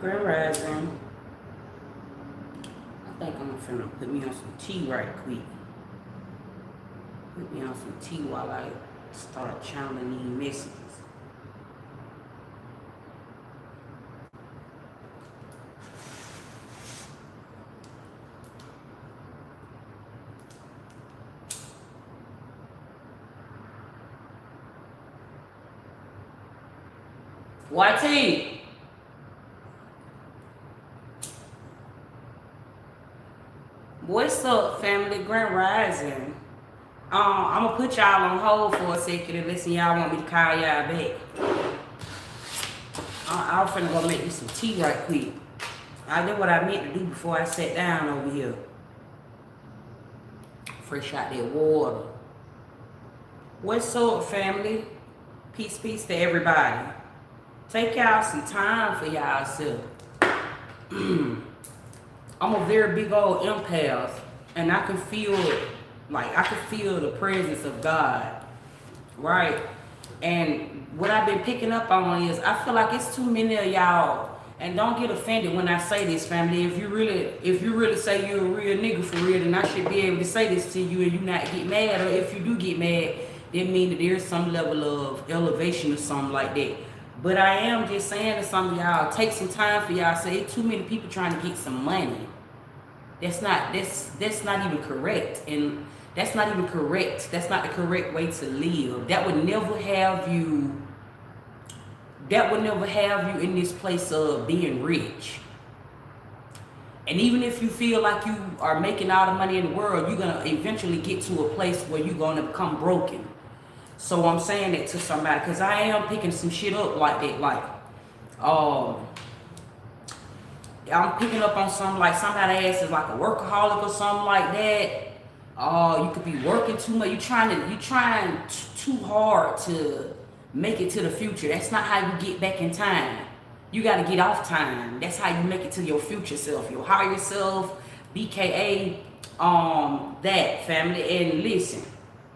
Grand Rising. I think I'm finna put me on some tea right quick. Put me on some tea while I start channeling these messages. YT! What's up, family? Grand Rising. I'm gonna put y'all on hold for a second and listen. Y'all want me to call y'all back. I'm finna go make me some tea right quick. I did what I meant to do before I sat down over here. Fresh out that water. What's up, family? Peace, peace to everybody. Take y'all some time for y'all self. I'm a very big old empath, and I can feel it. Like, I can feel the presence of God, right? And what I've been picking up on is I feel like it's too many of y'all, and don't get offended when I say this, family. If you really say you're a real nigga for real, then I should be able to say this to you and you not get mad. Or if you do get mad, that means that there's some level of elevation or something like that. But I am just saying to some of y'all, take some time for y'all. Say too many people trying to get some money. That's not even correct. And that's not even correct. That's not the correct way to live. That would never have you in this place of being rich. And even if you feel like you are making all the money in the world, you're gonna eventually get to a place where you're gonna become broken. So I'm saying that to somebody because I am picking some shit up like that. Like, I'm picking up on something like somebody else is like a workaholic or something like that. You could be working too much. You trying too hard to make it to the future. That's not how you get back in time. You got to get off time. That's how you make it to your future self, your higher self, BKA, that family. And listen,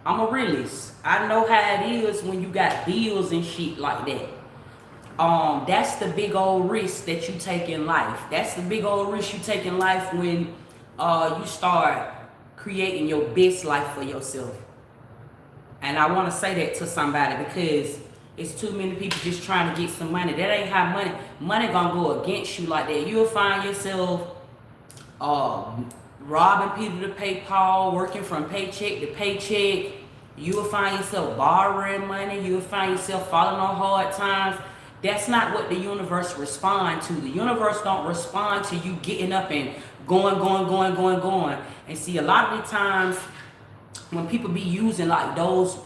I'm a realist. I know how it is when you got bills and shit like that. That's the big old risk that you take in life. That's the big old risk you take in life when you start creating your best life for yourself. And I want to say that to somebody because it's too many people just trying to get some money. That ain't how money gonna go against you like that. You'll find yourself robbing people to pay Paul, working from paycheck to paycheck. You will find yourself borrowing money. You will find yourself falling on hard times. That's not what the universe responds to. The universe don't respond to you getting up and going. And see, a lot of the times when people be using like those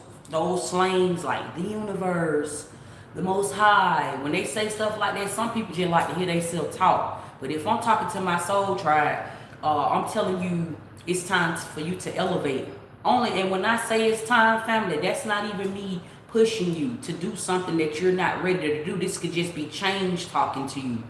slangs like the universe, the most high, when they say stuff like that, some people just like to hear themselves talk. But if I'm talking to my soul tribe, I'm telling you it's time for you to elevate. And when I say it's time, family, that's not even me pushing you to do something that you're not ready to do. This could just be change talking to you.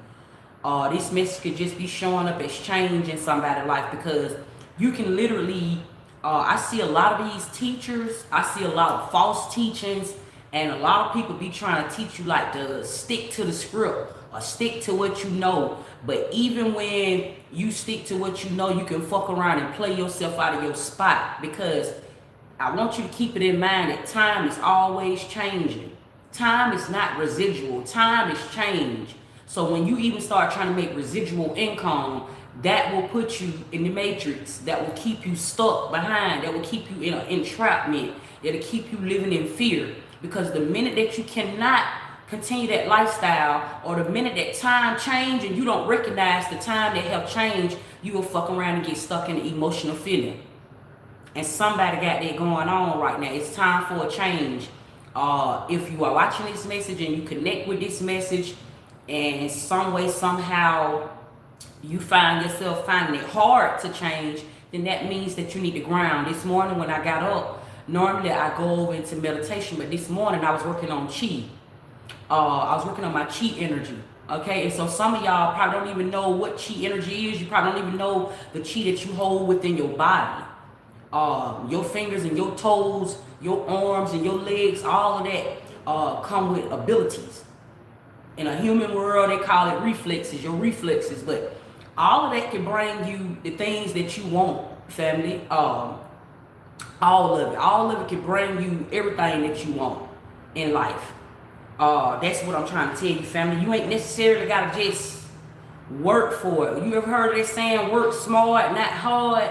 This message could just be showing up as change in somebody's life because you can literally, I see a lot of these teachers, I see a lot of false teachings, and a lot of people be trying to teach you like to stick to the script or stick to what you know. But even when you stick to what you know, you can fuck around and play yourself out of your spot because I want you to keep it in mind that time is always changing. Time is not residual. Time is change. So when you even start trying to make residual income, that will put you in the matrix. That will keep you stuck behind. That will keep you in an entrapment. That'll keep you living in fear. Because the minute that you cannot continue that lifestyle, or the minute that time change and you don't recognize the time that have changed, you will fuck around and get stuck in the emotional feeling. And somebody got that going on right now. It's time for a change. If you are watching this message and you connect with this message, and in some way, somehow, you find yourself finding it hard to change, then that means that you need to ground. This morning when I got up, normally I go over into meditation, but this morning I was working on chi. I was working on my chi energy. Okay, and so some of y'all probably don't even know what chi energy is. You probably don't even know the chi that you hold within your body. Your fingers and your toes, your arms and your legs, all of that come with abilities. In a human world, they call it reflexes, your reflexes. But all of that can bring you the things that you want, family. All of it can bring you everything that you want in life. That's what I'm trying to tell you, family. You ain't necessarily gotta just work for it. You ever heard of that saying, work smart, not hard?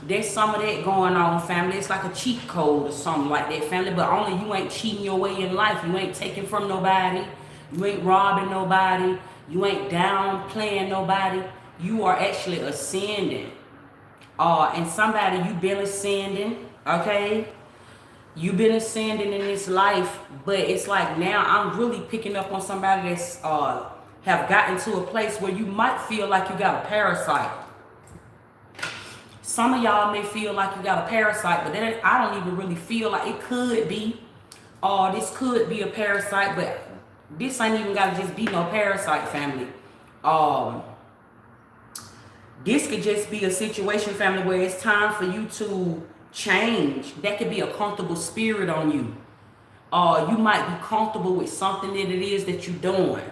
There's some of that going on, family. It's like a cheat code or something like that, family. But only you ain't cheating your way in life. You ain't taking from nobody. You ain't robbing nobody. You ain't downplaying nobody. You are actually ascending. And somebody, you've been ascending, okay? You've been ascending in this life, but it's like now I'm really picking up on somebody that's have gotten to a place where you might feel like you got a parasite. Some of y'all may feel like you got a parasite, but then I don't even really feel like it could be. This could be a parasite, but this ain't even gotta just be no parasite, family. This could just be a situation, family, where it's time for you to change. That could be a comfortable spirit on you. You might be comfortable with something that it is that you're doing,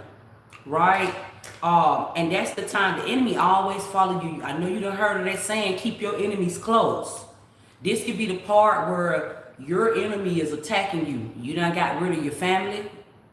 right? And that's the time the enemy always follow you. I know you done heard of that saying, keep your enemies close. This could be the part where your enemy is attacking you. You done got rid of your family,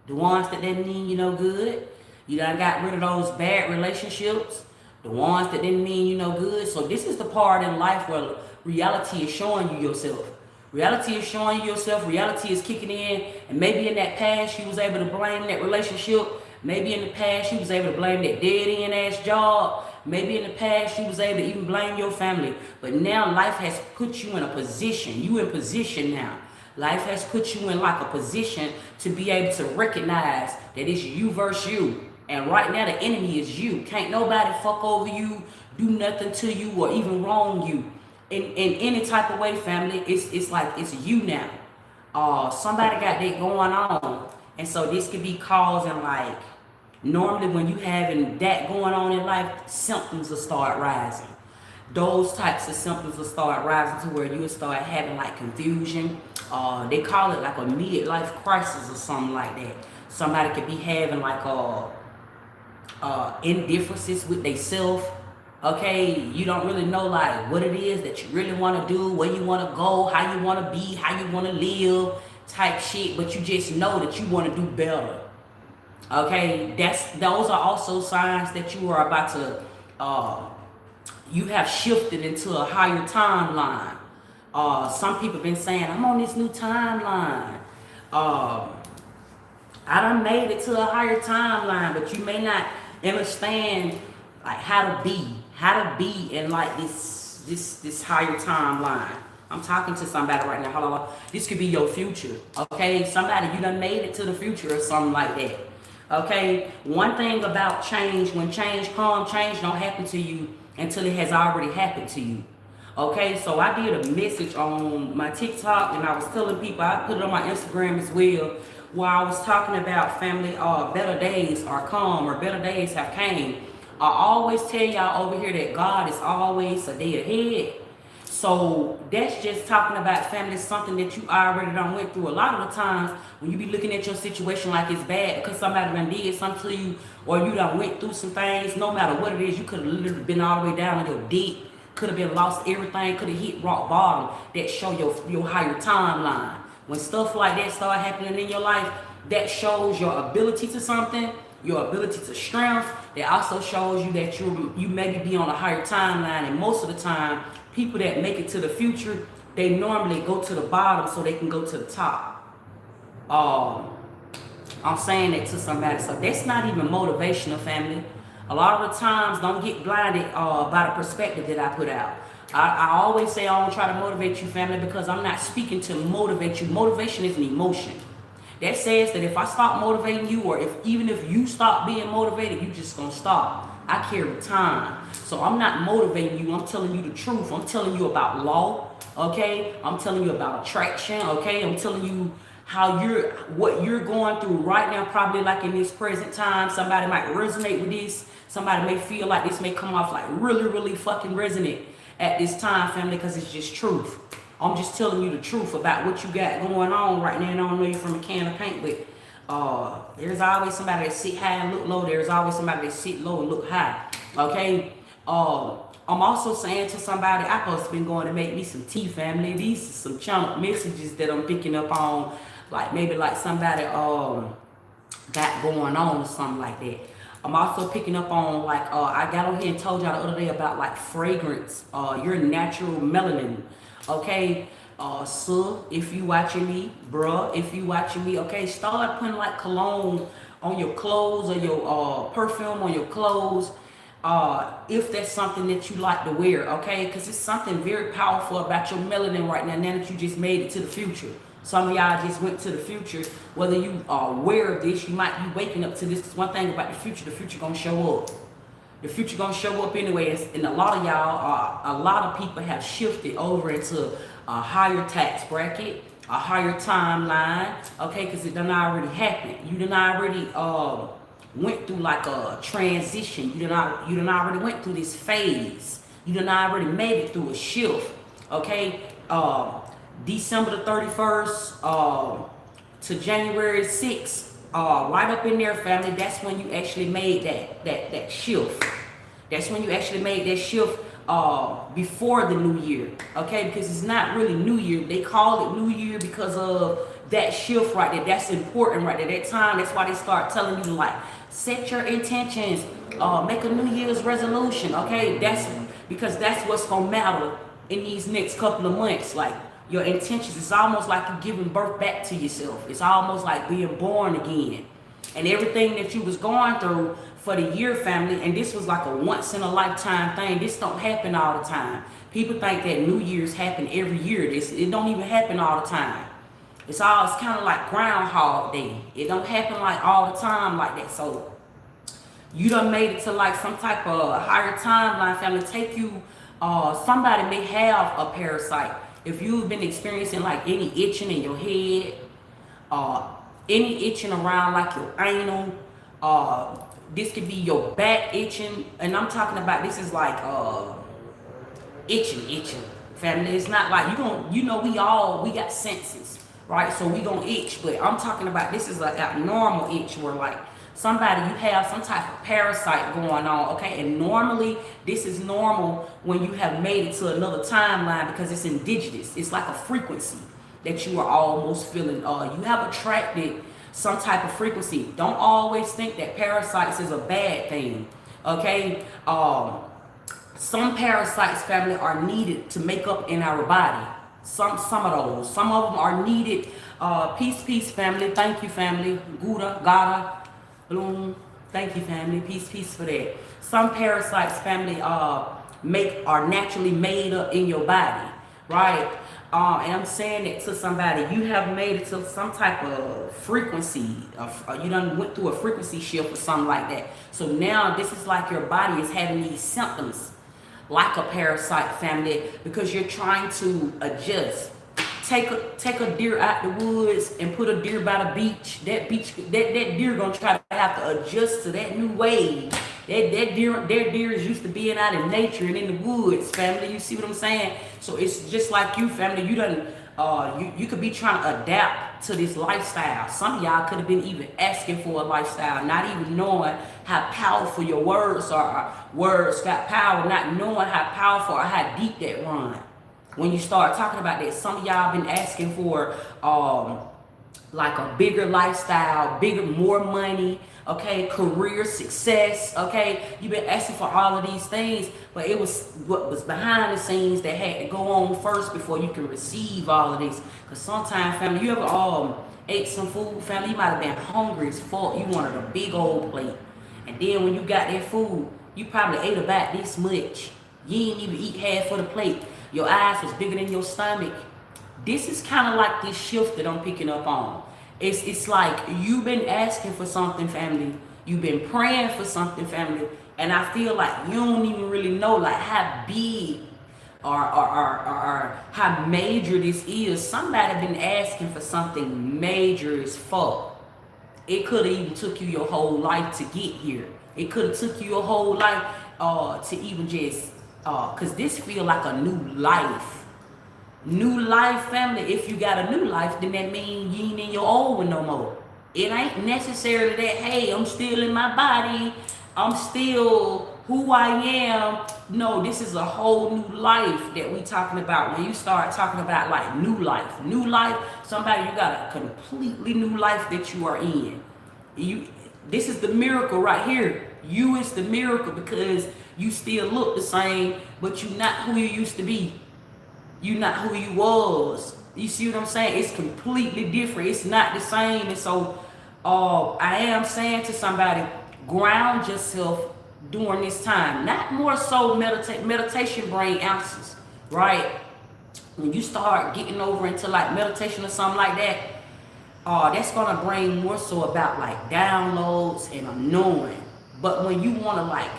the ones that didn't mean you no good. You done got rid of those bad relationships, the ones that didn't mean you no good. So this is the part in life where reality is showing you yourself. Reality is showing you yourself. Reality is kicking in. And maybe in that past, you was able to blame that relationship. Maybe in the past, you was able to blame that dead-end ass job. Maybe in the past, you was able to even blame your family. But now life has put you in a position. You in position now. Life has put you in like a position to be able to recognize that it's you versus you. And right now, the enemy is you. Can't nobody fuck over you, do nothing to you, or even wrong you. In any type of way, family, it's like it's you now. Somebody got that going on. And so this could be causing like, normally when you having that going on in life, symptoms will start rising. Those types of symptoms will start rising to where you will start having like confusion. They call it like a midlife crisis or something like that. Somebody could be having like indifferences with themselves. Okay, you don't really know like what it is that you really want to do, where you want to go, how you want to be, how you want to live, type shit. But you just know that you want to do better. Okay, those are also signs that you are about to you have shifted into a higher timeline. Some people have been saying, I'm on this new timeline. I done made it to a higher timeline, but you may not understand like how to be in like this higher timeline. I'm talking to somebody right now. Hold on. This could be your future. Okay, somebody, you done made it to the future or something like that. Okay, one thing about change, when change comes, change don't happen to you until it has already happened to you. Okay, so I did a message on my TikTok and I was telling people, I put it on my Instagram as well, where I was talking about family, better days are come or better days have came. I always tell y'all over here that God is always a day ahead. So that's just talking about family, something that you already done went through. A lot of the times when you be looking at your situation like it's bad because somebody done did something to you or you done went through some things, no matter what it is, you could have literally been all the way down in your deep, could have been lost everything, could have hit rock bottom. That show your higher timeline. When stuff like that start happening in your life, that shows your ability to something, your ability to strength. That also shows you that you maybe be on a higher timeline. And most of the time, people that make it to the future, they normally go to the bottom so they can go to the top. I'm saying that to somebody. So that's not even motivational, family. A lot of the times, don't get blinded by the perspective that I put out. I always say I don't try to motivate you, family, because I'm not speaking to motivate you. Motivation is an emotion. That says that if I stop motivating you, or even if you stop being motivated, you just gonna stop. I carry time. So I'm not motivating you, I'm telling you the truth. I'm telling you about law, okay? I'm telling you about attraction, okay? I'm telling you what you're going through right now, probably like in this present time. Somebody might resonate with this. Somebody may feel like this may come off like really, really fucking resonant at this time, family, because it's just truth. I'm just telling you the truth about what you got going on right now. And I don't know you from a can of paint, but There's always somebody that sit high and look low. There's always somebody that sit low and look high. Okay. I'm also saying to somebody, I supposed to been going to make me some tea, family. These are some channel messages that I'm picking up on, like maybe like somebody got going on or something like that. I'm also picking up on like I got on here and told y'all the other day about like fragrance, your natural melanin. Okay. So if you watching me, bruh, if you watching me, okay, start putting like cologne on your clothes or your perfume on your clothes. If that's something that you like to wear, okay, because it's something very powerful about your melanin right now that you just made it to the future. Some of y'all just went to the future. Whether you are aware of this, you might be waking up to this. One thing about the future gonna show up. The future gonna show up anyways, and a lot of y'all, a lot of people have shifted over into a higher tax bracket, a higher timeline, okay, because it done already happened. You done already went through like a transition. You done already went through this phase. You done already made it through a shift, okay. December the 31st to January 6th, right up in there, family, that's when you actually made that shift. That's when you actually made that shift before the new year, okay? Because it's not really New Year. They call it New Year because of that shift right there. That's important right there. That time, that's why they start telling you to like set your intentions, make a New Year's resolution, okay? That's because that's what's gonna matter in these next couple of months. Like your intentions, it's almost like you're giving birth back to yourself. It's almost like being born again. And everything that you was going through for the year, family, and this was like a once in a lifetime thing. This don't happen all the time. People think that New Year's happen every year. It don't even happen all the time. It's kind of like Groundhog Day. It don't happen like all the time like that. So you done made it to like some type of higher timeline, family. Take you, somebody may have a parasite. If you've been experiencing like any itching in your head, any itching around like your anal, this could be your back itching, and I'm talking about this is like itching, family. It's not like we got senses, right? So we gonna itch, but I'm talking about this is like a normal itch where like somebody, you have some type of parasite going on, okay? And normally this is normal when you have made it to another timeline because it's indigenous. It's like a frequency that you are almost feeling. You have attracted some type of frequency. Don't always think that parasites is a bad thing, okay? Some parasites, family, are needed to make up in our body. Some of those. Some of them are needed. Peace, family. Thank you, family. Gada, Bloom. Thank you, family. Peace for that. Some parasites, family, are naturally made up in your body, right? And I'm saying it to somebody. You have made it to some type of frequency. You done went through a frequency shift or something like that. So now this is like your body is having these symptoms like a parasite, family, because you're trying to adjust. Take a deer out the woods and put a deer by the beach. That deer gonna try to have to adjust to that new wave. Their deer is used to being out in nature and in the woods, family. You see what I'm saying? So it's just like you, family. You done you could be trying to adapt to this lifestyle. Some of y'all could have been even asking for a lifestyle, not even knowing how powerful your words are. Words got power, not knowing how powerful or how deep that run. When you start talking about that, some of y'all been asking for like a bigger lifestyle, more money, okay, career success, okay. You've been asking for all of these things, but it was what was behind the scenes that had to go on first before you can receive all of these. Because sometimes, family, you ever ate some food, family, you might have been hungry as fuck. You wanted a big old plate. And then when you got that food, you probably ate about this much. You didn't even eat half of the plate. Your eyes was bigger than your stomach. This is kind of like this shift that I'm picking up on. It's like you've been asking for something, family. You've been praying for something, family. And I feel like you don't even really know like how big or how major this is. Somebody been asking for something major as fuck. It could have even took you your whole life to get here. It could have took you your whole life to even just because this feel like a new life. New life, family. If you got a new life, then that means you ain't in your old one no more. It ain't necessarily that, hey, I'm still in my body, I'm still who I am. No, this is a whole new life that we talking about. When you start talking about like new life, somebody, you got a completely new life that you are in. You, this is the miracle right here. You is the miracle because you still look the same, but you're not who you used to be. You're not who you was. You see what I'm saying? It's completely different. It's not the same. And so I am saying to somebody, ground yourself during this time. Not more so meditation bring answers, right? When you start getting over into like meditation or something like that, that's gonna bring more so about like downloads and annoying. But when you wanna like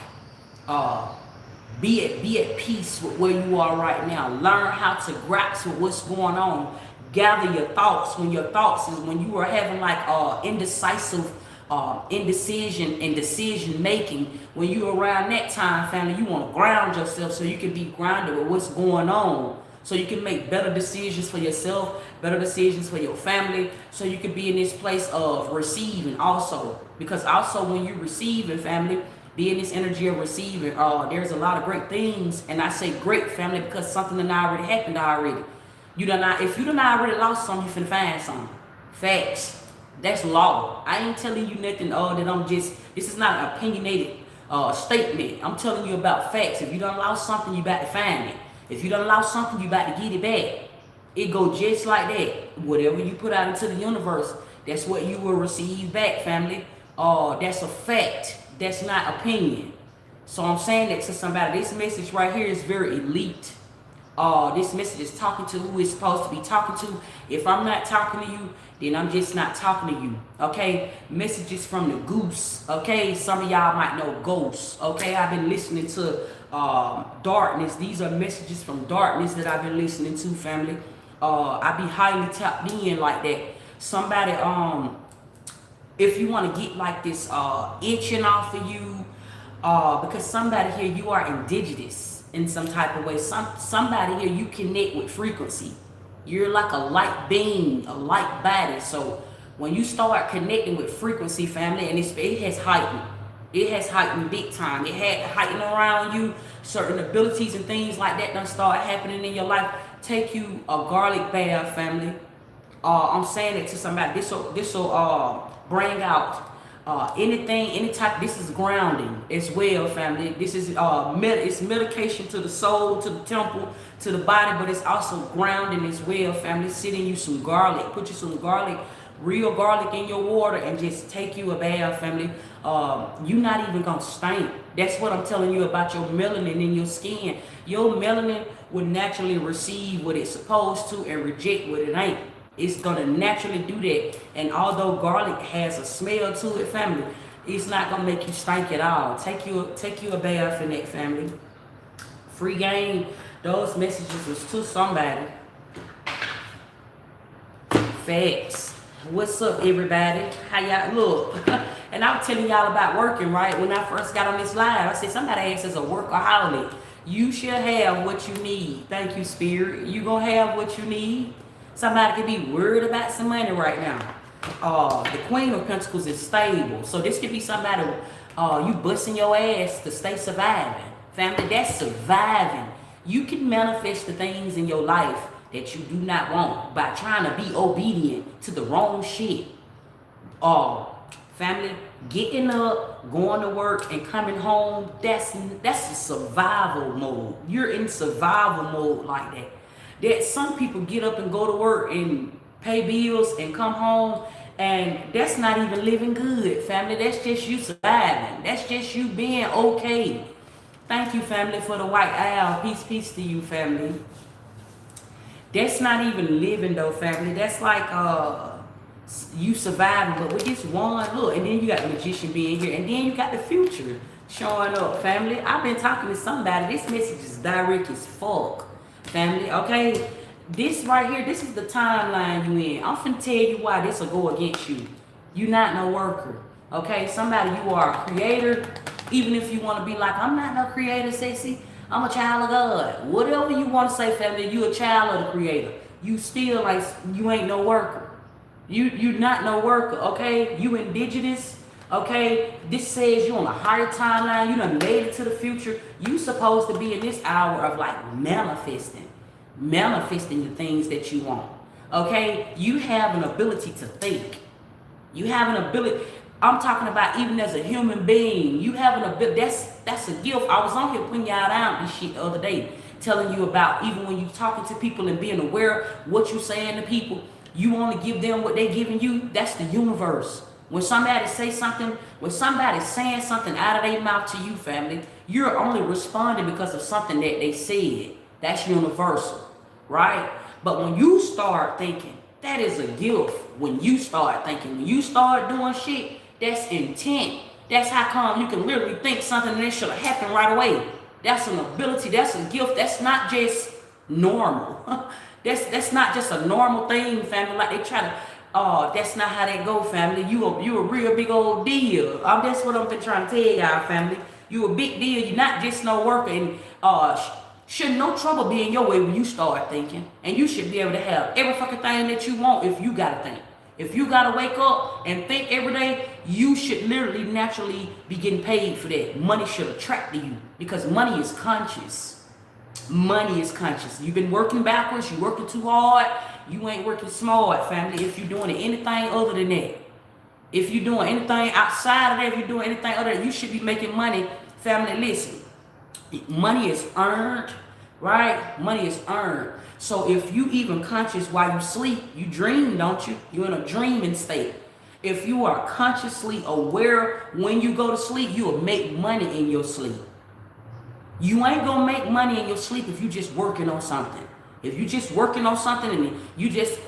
be at peace with where you are right now, learn how to grasp with what's going on, gather your thoughts. When your thoughts is when you are having like indecision and decision making, when you around that time, family, you want to ground yourself so you can be grounded with what's going on, so you can make better decisions for yourself, better decisions for your family, so you can be in this place of receiving also. Because also when you receive in family, be in this energy of receiving, there's a lot of great things. And I say great, family, because something that already happened already. If you done already lost something, you finna find something. Facts. That's law. I ain't telling you nothing that this is not an opinionated statement. I'm telling you about facts. If you done lost something, you about to find it. If you done lost something, you about to get it back. It go just like that. Whatever you put out into the universe, that's what you will receive back, family. That's a fact. That's not opinion. So I'm saying that to somebody. This message right here is very elite. This message is talking to who it's supposed to be talking to. If I'm not talking to you, then I'm just not talking to you. Okay? Messages from the goose. Okay? Some of y'all might know ghosts. Okay? I've been listening to darkness. These are messages from darkness that I've been listening to, family. I be highly tapped in like that. Somebody, if you want to get like this itching off of you, because somebody here, you are indigenous in some type of way. Somebody here, you connect with frequency. You're like a light being, a light body. So when you start connecting with frequency, family, and it has heightened. It has heightened big time. It had heightened around you. Certain abilities and things like that done start happening in your life. Take you a garlic bath, family. I'm saying it to somebody. This will bring out anything, any type. This is grounding as well, family. This is it's medication to the soul, to the temple, to the body, but it's also grounding as well, family. Sitting you some garlic, put you some garlic, real garlic in your water, and just take you a bath, family. You're not even gonna stink. That's what I'm telling you about your melanin in your skin. Your melanin will naturally receive what it's supposed to and reject what it ain't. It's gonna naturally do that. And although garlic has a smell to it, family, it's not gonna make you stink at all. Take you a bath in that, family. Free game. Those messages was to somebody. Facts. What's up, everybody? How y'all look? And I'm telling y'all about working, right? When I first got on this live, I said somebody asked us a workaholic. You should have what you need. Thank you, Spirit. You gonna have what you need. Somebody could be worried about some money right now. The Queen of Pentacles is stable. So this could be somebody you busting your ass to stay surviving. Family, that's surviving. You can manifest the things in your life that you do not want by trying to be obedient to the wrong shit. Family, getting up, going to work, and coming home, that's a survival mode. You're in survival mode like that. That some people get up and go to work and pay bills and come home, and that's not even living good, family. That's just you surviving. That's just you being okay. Thank you, family, for the white owl. Peace to you, family. That's not even living though, family. That's like you surviving, but with this one look, and then you got the magician being here, and then you got the future showing up, family. I've been talking to somebody. This message is direct as fuck, family. Okay, this right here, this is the timeline you in. I'm finna tell you why this will go against you. You not no worker. Okay, somebody, you are a creator. Even if you want to be like, I'm not no creator, sexy. I'm a child of God. Whatever you want to say, family, you a child of the creator. You still like, you ain't no worker. You not no worker, okay? You indigenous, okay? This says you on a higher timeline. You done made it to the future. You supposed to be in this hour of like manifesting the things that you want, okay? You have an ability to think. You have an ability. I'm talking about even as a human being. You have an ability. That's a gift. I was on here putting y'all down this shit the other day, telling you about even when you talking to people and being aware what you saying to people. You want to give them what they giving you. That's the universe. When somebody say something, when somebody's saying something out of their mouth to you, family, you're only responding because of something that they said. That's universal, right? But when you start thinking, that is a gift. When you start thinking, when you start doing shit, that's intent. That's how come you can literally think something that should have happened right away. That's an ability. That's a gift. That's not just normal. That's not just a normal thing, family. Like they try to, that's not how that go, family. You a real big old deal. That's what I'm trying to tell y'all, family. You a big deal. You're not just no worker, and should no trouble be in your way when you start thinking. And you should be able to have every fucking thing that you want if you gotta think. If you gotta wake up and think every day, you should literally naturally be getting paid for that. Money should attract to you because money is conscious. Money is conscious. You've been working backwards, you working too hard, you ain't working smart, family. If you're doing anything other than that, if you're doing anything outside of that, if you're doing anything other than that, you should be making money, family. Listen, money is earned, right? Money is earned. So if you even conscious while you sleep, you dream, don't you? You're in a dreaming state. If you are consciously aware when you go to sleep, you will make money in your sleep. You ain't gonna make money in your sleep if you just working on something. If you just working on something and you just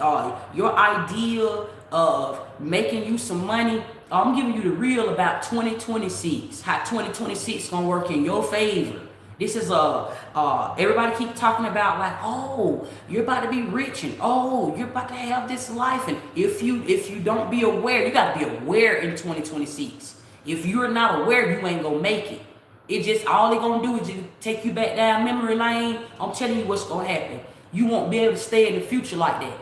your idea of making you some money, I'm giving you the real about 2026. How 2026 gonna work in your favor. This is everybody keep talking about like, oh, you're about to be rich and oh, you're about to have this life. And if you don't be aware, you gotta be aware in 2026. If you're not aware, you ain't gonna make it. It just all they gonna do is just take you back down memory lane. I'm telling you what's gonna happen. You won't be able to stay in the future like that.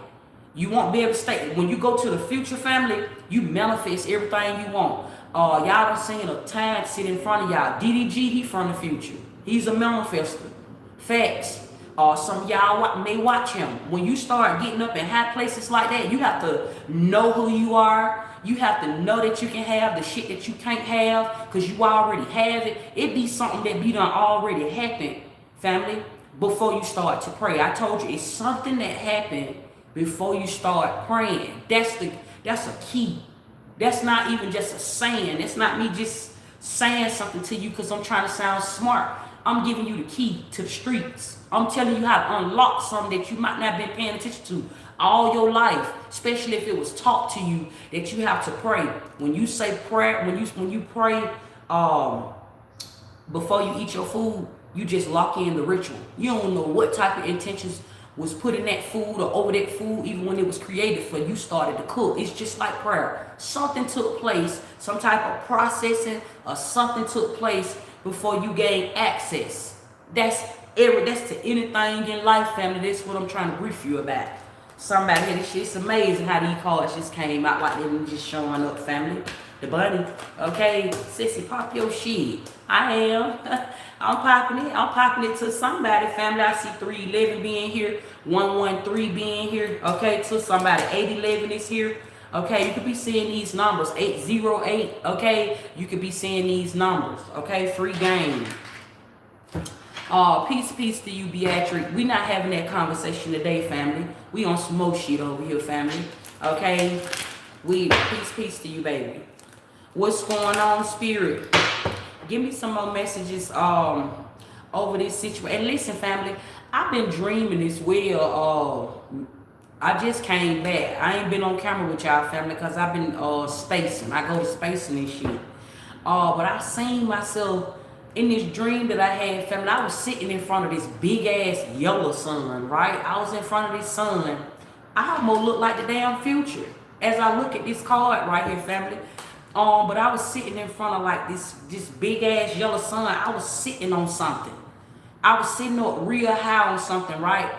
You won't be able to stay. When you go to the future, family, you manifest everything you want. Y'all done seen a time sit in front of y'all. DDG, he from the future. He's a manifester. Facts. Some of y'all may watch him. When you start getting up in high places like that, you have to know who you are. You have to know that you can have the shit that you can't have because you already have it. It be something that be done already happened, family, before you start to pray. I told you it's something that happened before you start praying. That's a key. That's not even just a saying. That's not me just saying something to you because I'm trying to sound smart. I'm giving you the key to the streets. I'm telling you how to unlock something that you might not have been paying attention to all your life, especially if it was taught to you that you have to pray. When you say prayer, when you pray before you eat your food, you just lock in the ritual. You don't know what type of intentions was put in that food or over that food, even when it was created for you started to cook. It's just like prayer. Something took place, some type of processing or something took place before you gain access. That's to anything in life, family. That's what I'm trying to brief you about. Somebody here, this shit's amazing how these cards just came out like they were just showing up, family. The bunny, okay, sissy, pop your shit. I am. I'm popping it to somebody, family. I see 311 being here, 113 being here, okay, to somebody. 811 is here. Okay, you could be seeing these numbers. 808, okay? You could be seeing these numbers, okay? Free game. Peace to you, Beatrice. We not having that conversation today, family. We on some more shit over here, family. Okay? Peace to you, baby. What's going on, spirit? Give me some more messages over this situation. And listen, family, I've been dreaming as well. I just came back. I ain't been on camera with y'all, family, because I've been spacing. I go to spacing and shit. But I seen myself in this dream that I had, family. I was sitting in front of this big ass yellow sun, right? I was in front of this sun. I almost look like the damn future as I look at this card right here, family. But I was sitting in front of like this big ass yellow sun. I was sitting on something. I was sitting up real high on something, right?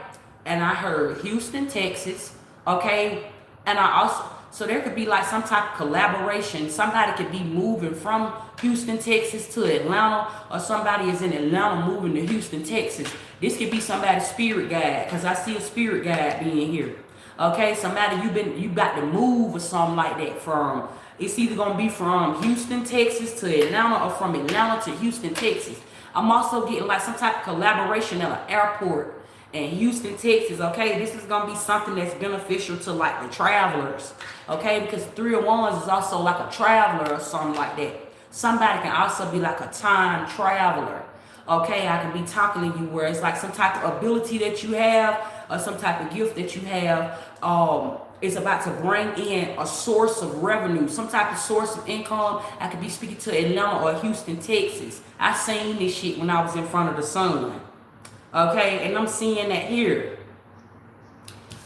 And I heard Houston, Texas, okay, And I also, so there could be like some type of collaboration. Somebody could be moving from Houston, Texas to Atlanta, or somebody is in Atlanta moving to Houston, Texas. This could be somebody's spirit guide, because I see a spirit guide being here. Okay, somebody you got to move or something like that from. It's either gonna be from Houston, Texas to Atlanta, or from Atlanta to Houston, Texas. I'm also getting like some type of collaboration at an airport in Houston, Texas. Okay, this is gonna be something that's beneficial to like the travelers. Okay, because 3 of Wands is also like a traveler or something like that. Somebody can also be like a time traveler. Okay, I can be talking to you where it's like some type of ability that you have or some type of gift that you have. It's about to bring in a source of revenue, some type of source of income. I could be speaking to Atlanta or Houston, Texas. I seen this shit when I was in front of the sun. Okay, and I'm seeing that here.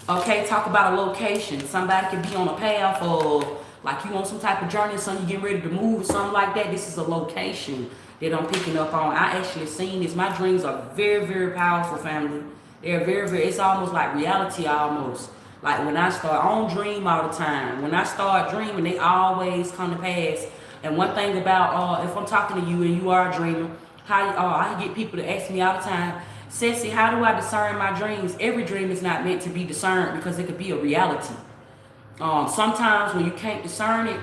Okay, talk about a location. Somebody could be on a path of, like you on some type of journey, something you getting ready to move or something like that. This is a location that I'm picking up on. I actually seen this. My dreams are very, very powerful, family. They're very, very, it's almost like reality almost. Like when I start, I don't dream all the time. When I start dreaming, they always come to pass. And one thing about, if I'm talking to you and you are a dreamer, I get people to ask me all the time, Ceci, how do I discern my dreams? Every dream is not meant to be discerned because it could be a reality. Sometimes when you can't discern it,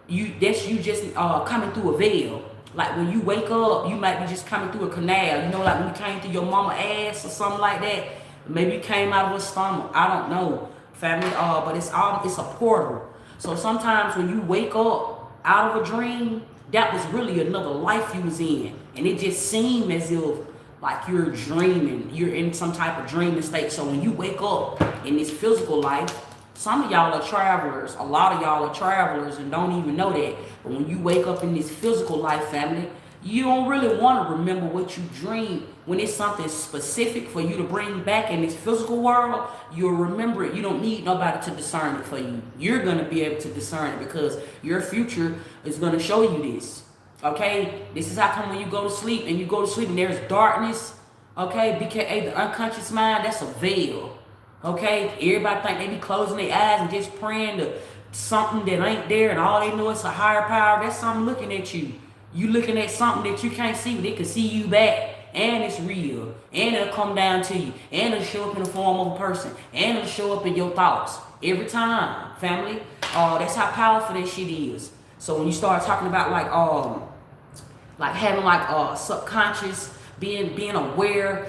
you just coming through a veil. Like when you wake up, you might be just coming through a canal. You know, like when you came through your mama ass or something like that. Maybe you came out of her stomach. I don't know, family. But it's a portal. So sometimes when you wake up out of a dream, that was really another life you was in, and it just seemed as if like you're dreaming. You're in some type of dreaming state. So when you wake up in this physical life, some of y'all are travelers. A lot of y'all are travelers and don't even know that. But when you wake up in this physical life, family, you don't really want to remember what you dreamed. When it's something specific for you to bring back in this physical world, you'll remember it. You don't need nobody to discern it for you. You're going to be able to discern it because your future is going to show you this. Okay? This is how come when you go to sleep and there's darkness. Okay? BKA, the unconscious mind, that's a veil. Okay, everybody think they be closing their eyes and just praying to something that ain't there, and all they know is a higher power. That's something looking at you. You looking at something that you can't see, but they can see you back, and it's real, and it'll come down to you, and it'll show up in the form of a person, and it'll show up in your thoughts every time, family. That's how powerful that shit is. So when you start talking about like having like subconscious, being aware,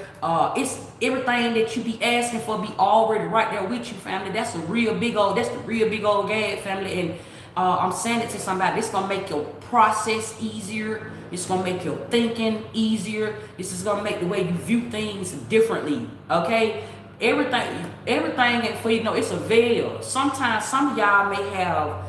it's everything that you be asking for be already right there with you, family. That's the real big old gag, family. And I'm saying it to somebody. It's gonna make your process easier. It's gonna make your thinking easier. This is gonna make the way you view things differently. Okay, everything for you know, it's a veil. Sometimes some of y'all may have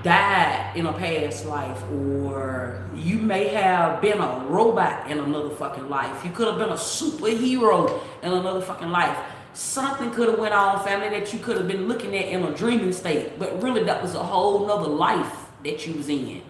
died in a past life, or you may have been a robot in another fucking life. You could have been a superhero in another fucking life. Something could have went on, family, that you could have been looking at in a dreaming state, but really that was a whole nother life that you was in.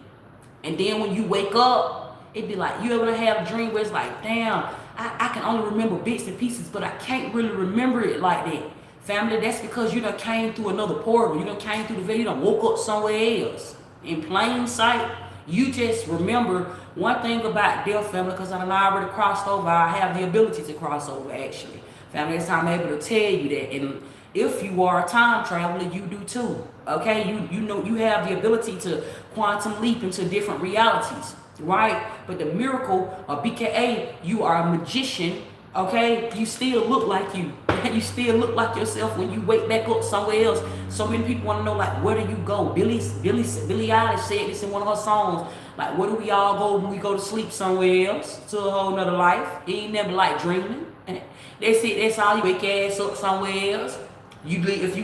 And then when you wake up, it'd be like, you ever have a dream where it's like, damn, I can only remember bits and pieces, but I can't really remember it like that. Family, that's because you done came through another portal. You done came through the veil. You done woke up somewhere else. In plain sight, you just remember one thing about death, family, because I done already crossed over. I have the ability to cross over, actually. Family, that's how I'm able to tell you that. And if you are a time traveler, you do too. Okay? You know you have the ability to quantum leap into different realities. Right? But the miracle of BKA, you are a magician. Okay? You still look like you. You still look like yourself when you wake back up somewhere else. So many people want to know, like, where do you go? Billie Eilish said this in one of her songs. Like, where do we all go when we go to sleep somewhere else? To a whole nother life. You ain't never like dreaming. That's it. That's all. You wake your ass up somewhere else. If you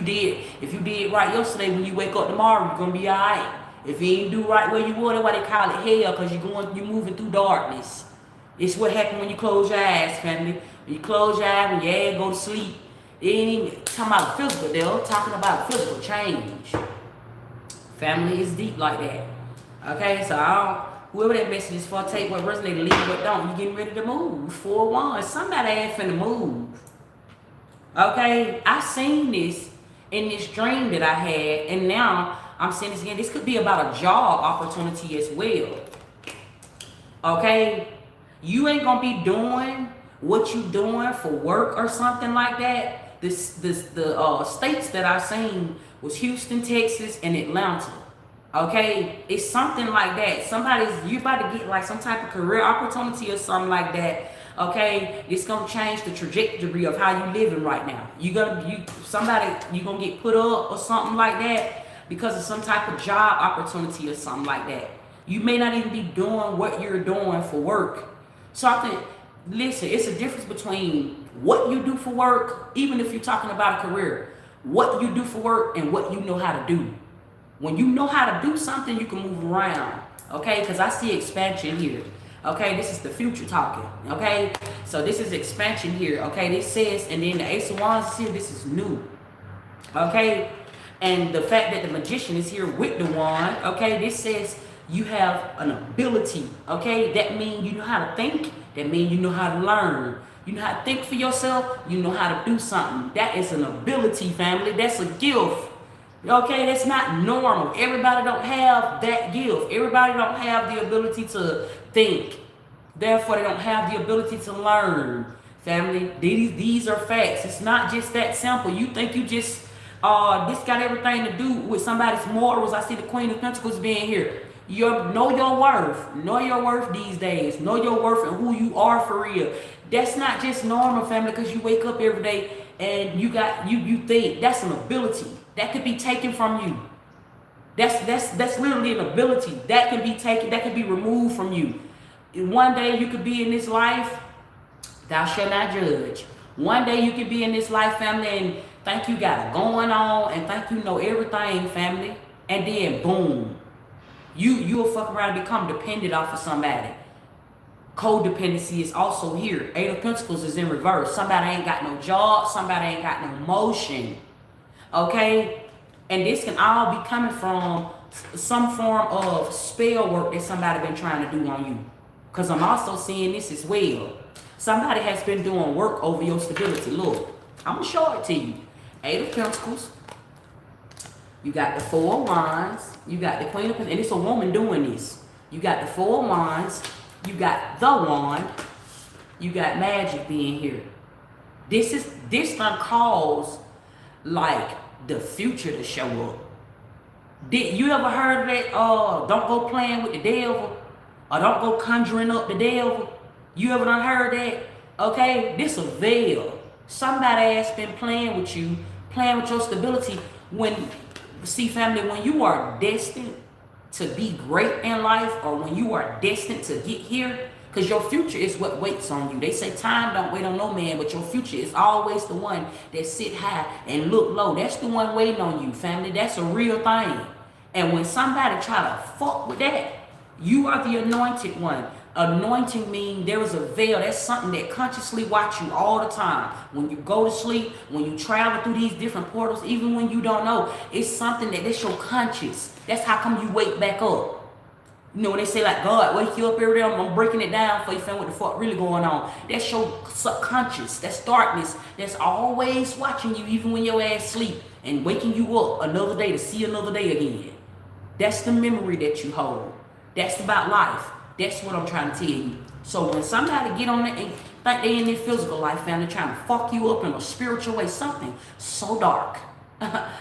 did right yesterday, when you wake up tomorrow, you're gonna be alright. If you ain't do right where you were, that's why they call it hell, because you're moving through darkness. It's what happened when you close your eyes, family. When you close your eyes, when your ass go to sleep, they ain't even talking about physical, they're talking about physical change. Family is deep like that. Okay, so whoever that message is for, take what resonates, leave what don't. You getting ready to move. 4-1. Somebody ain't finna move. Okay, I seen this in this dream that I had, and now I'm saying this again. This could be about a job opportunity as well. Okay, you ain't gonna be doing what you doing for work or something like that. The states that I seen was Houston, Texas, and Atlanta. Okay, it's something like that. You about to get like some type of career opportunity or something like that. Okay, it's gonna change the trajectory of how you living right now. You gonna get put up or something like that because of some type of job opportunity or something like that. You may not even be doing what you're doing for work. Listen, it's a difference between what you do for work, even if you're talking about a career, what you do for work and what you know how to do. When you know how to do something, you can move around, okay? Because I see expansion here, okay? This is the future talking, okay? So this is expansion here, okay? This says, and then the Ace of Wands is here, this is new, okay? And the fact that the Magician is here with the wand, okay? This says you have an ability, okay? That means you know how to think. That means you know how to learn. You know how to think for yourself. You know how to do something. That is an ability, family. That's a gift. Okay, that's not normal. Everybody don't have that gift. Everybody don't have the ability to think. Therefore, they don't have the ability to learn. Family, these are facts. It's not just that simple. You think you just, this got everything to do with somebody's morals. I see the Queen of Pentacles being here. Know your worth. Know your worth these days. Know your worth and who you are for real. That's not just normal, family, because you wake up every day and you think that's an ability. That could be taken from you. That's literally an ability. That can be taken, that can be removed from you. One day you could be in this life, thou shalt not judge. One day you could be in this life, family, and think you got it going on and think you know everything, family. And then boom. You'll fuck around and become dependent off of somebody. Codependency is also here. Eight of Pentacles is in reverse. Somebody ain't got no job. Somebody ain't got no motion. Okay? And this can all be coming from some form of spell work that somebody been trying to do on you. Because I'm also seeing this as well. Somebody has been doing work over your stability. Look, I'm going to show it to you. Eight of Pentacles. You got the Four of Wands. You got the Queen of Pentacles. And it's a woman doing this. You got the Four of Wands. You got the Wand. You got magic being here. This gonna cause like the future to show up. Did you ever heard of that? Don't go playing with the devil, or don't go conjuring up the devil. You ever done heard that? Okay, this a veil. Somebody has been playing with you, playing with your stability. See, family, when you are destined to be great in life, or when you are destined to get here, because your future is what waits on you. They say time don't wait on no man, but your future is always the one that sit high and look low. That's the one waiting on you, family. That's a real thing. And when somebody try to fuck with that, you are the anointed one. Anointing means there is a veil. That's something that consciously watch you all the time. When you go to sleep, when you travel through these different portals, even when you don't know, it's something that's your conscious. That's how come you wake back up. You know, when they say like, God, wake you up every day, I'm breaking it down for you, fam, what the fuck really going on. That's your subconscious. That's darkness. That's always watching you, even when your ass sleep, and waking you up another day to see another day again. That's the memory that you hold. That's about life. That's what I'm trying to tell you. So when somebody get on it and think they in their physical life, family, trying to fuck you up in a spiritual way, something so dark.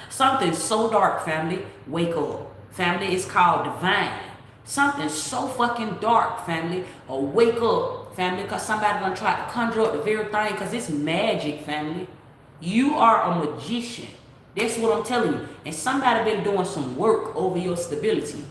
Something so dark, family, wake up. Family, it's called divine. Something so fucking dark, family, or wake up, family, because somebody gonna try to conjure up the very thing, because it's magic, family. You are a magician. That's what I'm telling you. And somebody been doing some work over your stability.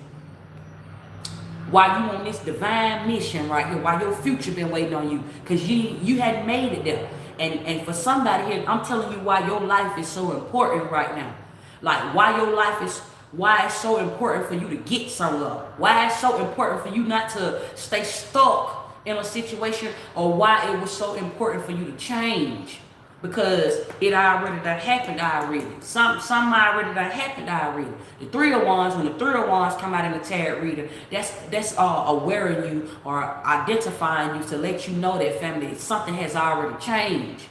While you on this divine mission right here, while your future been waiting on you, because you hadn't made it there. And for somebody here, I'm telling you why your life is so important right now. Like why it's so important for you to get somewhere. Why it's so important for you not to stay stuck in a situation, or why it was so important for you to change. Because it already done happened already. Some already done happened already. The Three of Wands, when the Three of Wands come out in the tarot reader, that's awareing you or identifying you to let you know that, family, something has already changed.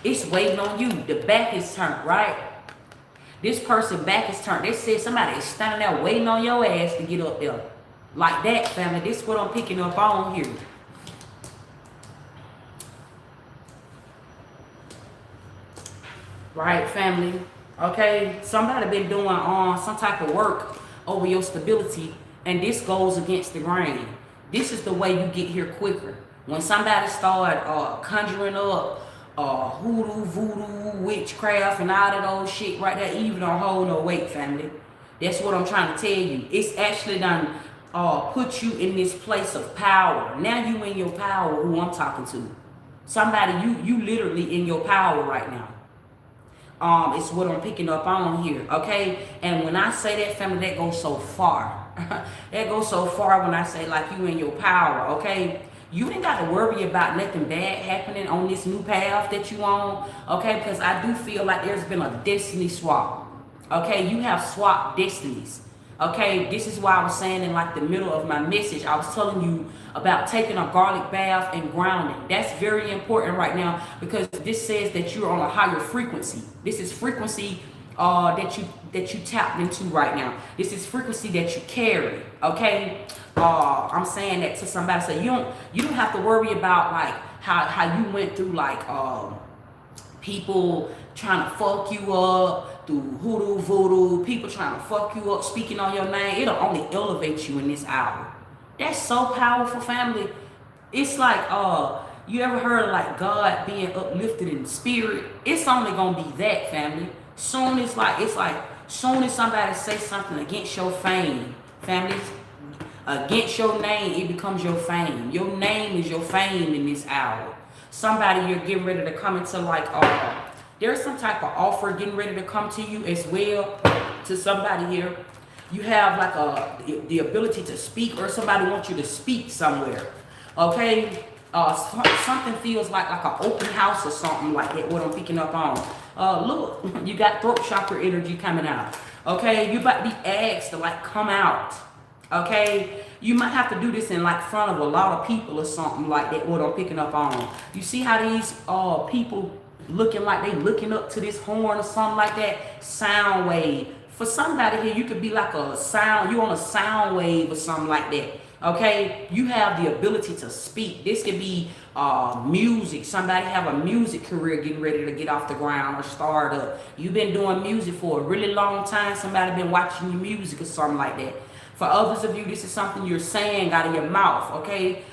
It's waiting on you. The back is turned, right? This person back is turned. They said somebody is standing there waiting on your ass to get up there. Like that, family. This is what I'm picking up on here. Right, family? Okay? Somebody been doing some type of work over your stability, and this goes against the grain. This is the way you get here quicker. When somebody start conjuring up hoodoo, voodoo, witchcraft, and all of those shit right there, even don't hold no weight, family. That's what I'm trying to tell you. It's actually done put you in this place of power. Now you in your power, who I'm talking to. Somebody, you literally in your power right now. It's what I'm picking up on here, okay? And when I say that, family, that goes so far. That goes so far when I say, like, you in your power, okay? You ain't got to worry about nothing bad happening on this new path that you on, okay? Because I do feel like there's been a destiny swap, okay? You have swapped destinies, okay? This is why I was saying in, like, the middle of my message, I was telling you about taking a garlic bath and grounding. That's very important right now, because this says that you're on a higher frequency. This is frequency that you tapped into right now. This is frequency that you carry, okay? I'm saying that to somebody, so you don't have to worry about like how you went through like people trying to fuck you up through hoodoo, voodoo, people trying to fuck you up, speaking on your name. It'll only elevate you in this hour. That's so powerful, family. It's like you ever heard of like God being uplifted in spirit? It's only gonna be that, family. Soon as somebody say something against your fame, families, against your name, it becomes your fame. Your name is your fame in this hour. Somebody you're getting ready to come into like there's some type of offer getting ready to come to you as well. To somebody here, you have like the ability to speak, or somebody wants you to speak somewhere. Okay, something feels like an open house or something like that. What I'm picking up on. Look, you got throat chakra energy coming out. Okay, you about to be asked to like come out. Okay, you might have to do this in like front of a lot of people or something like that. What I'm picking up on. You see how these people looking like they looking up to this horn or something like that? Sound wave. For somebody here, you could be like a sound. You on a sound wave or something like that. Okay, you have the ability to speak. This could be music. Somebody have a music career getting ready to get off the ground or start up. You've been doing music for a really long time. Somebody been watching your music or something like that. For others of you, this is something you're saying out of your mouth, okay?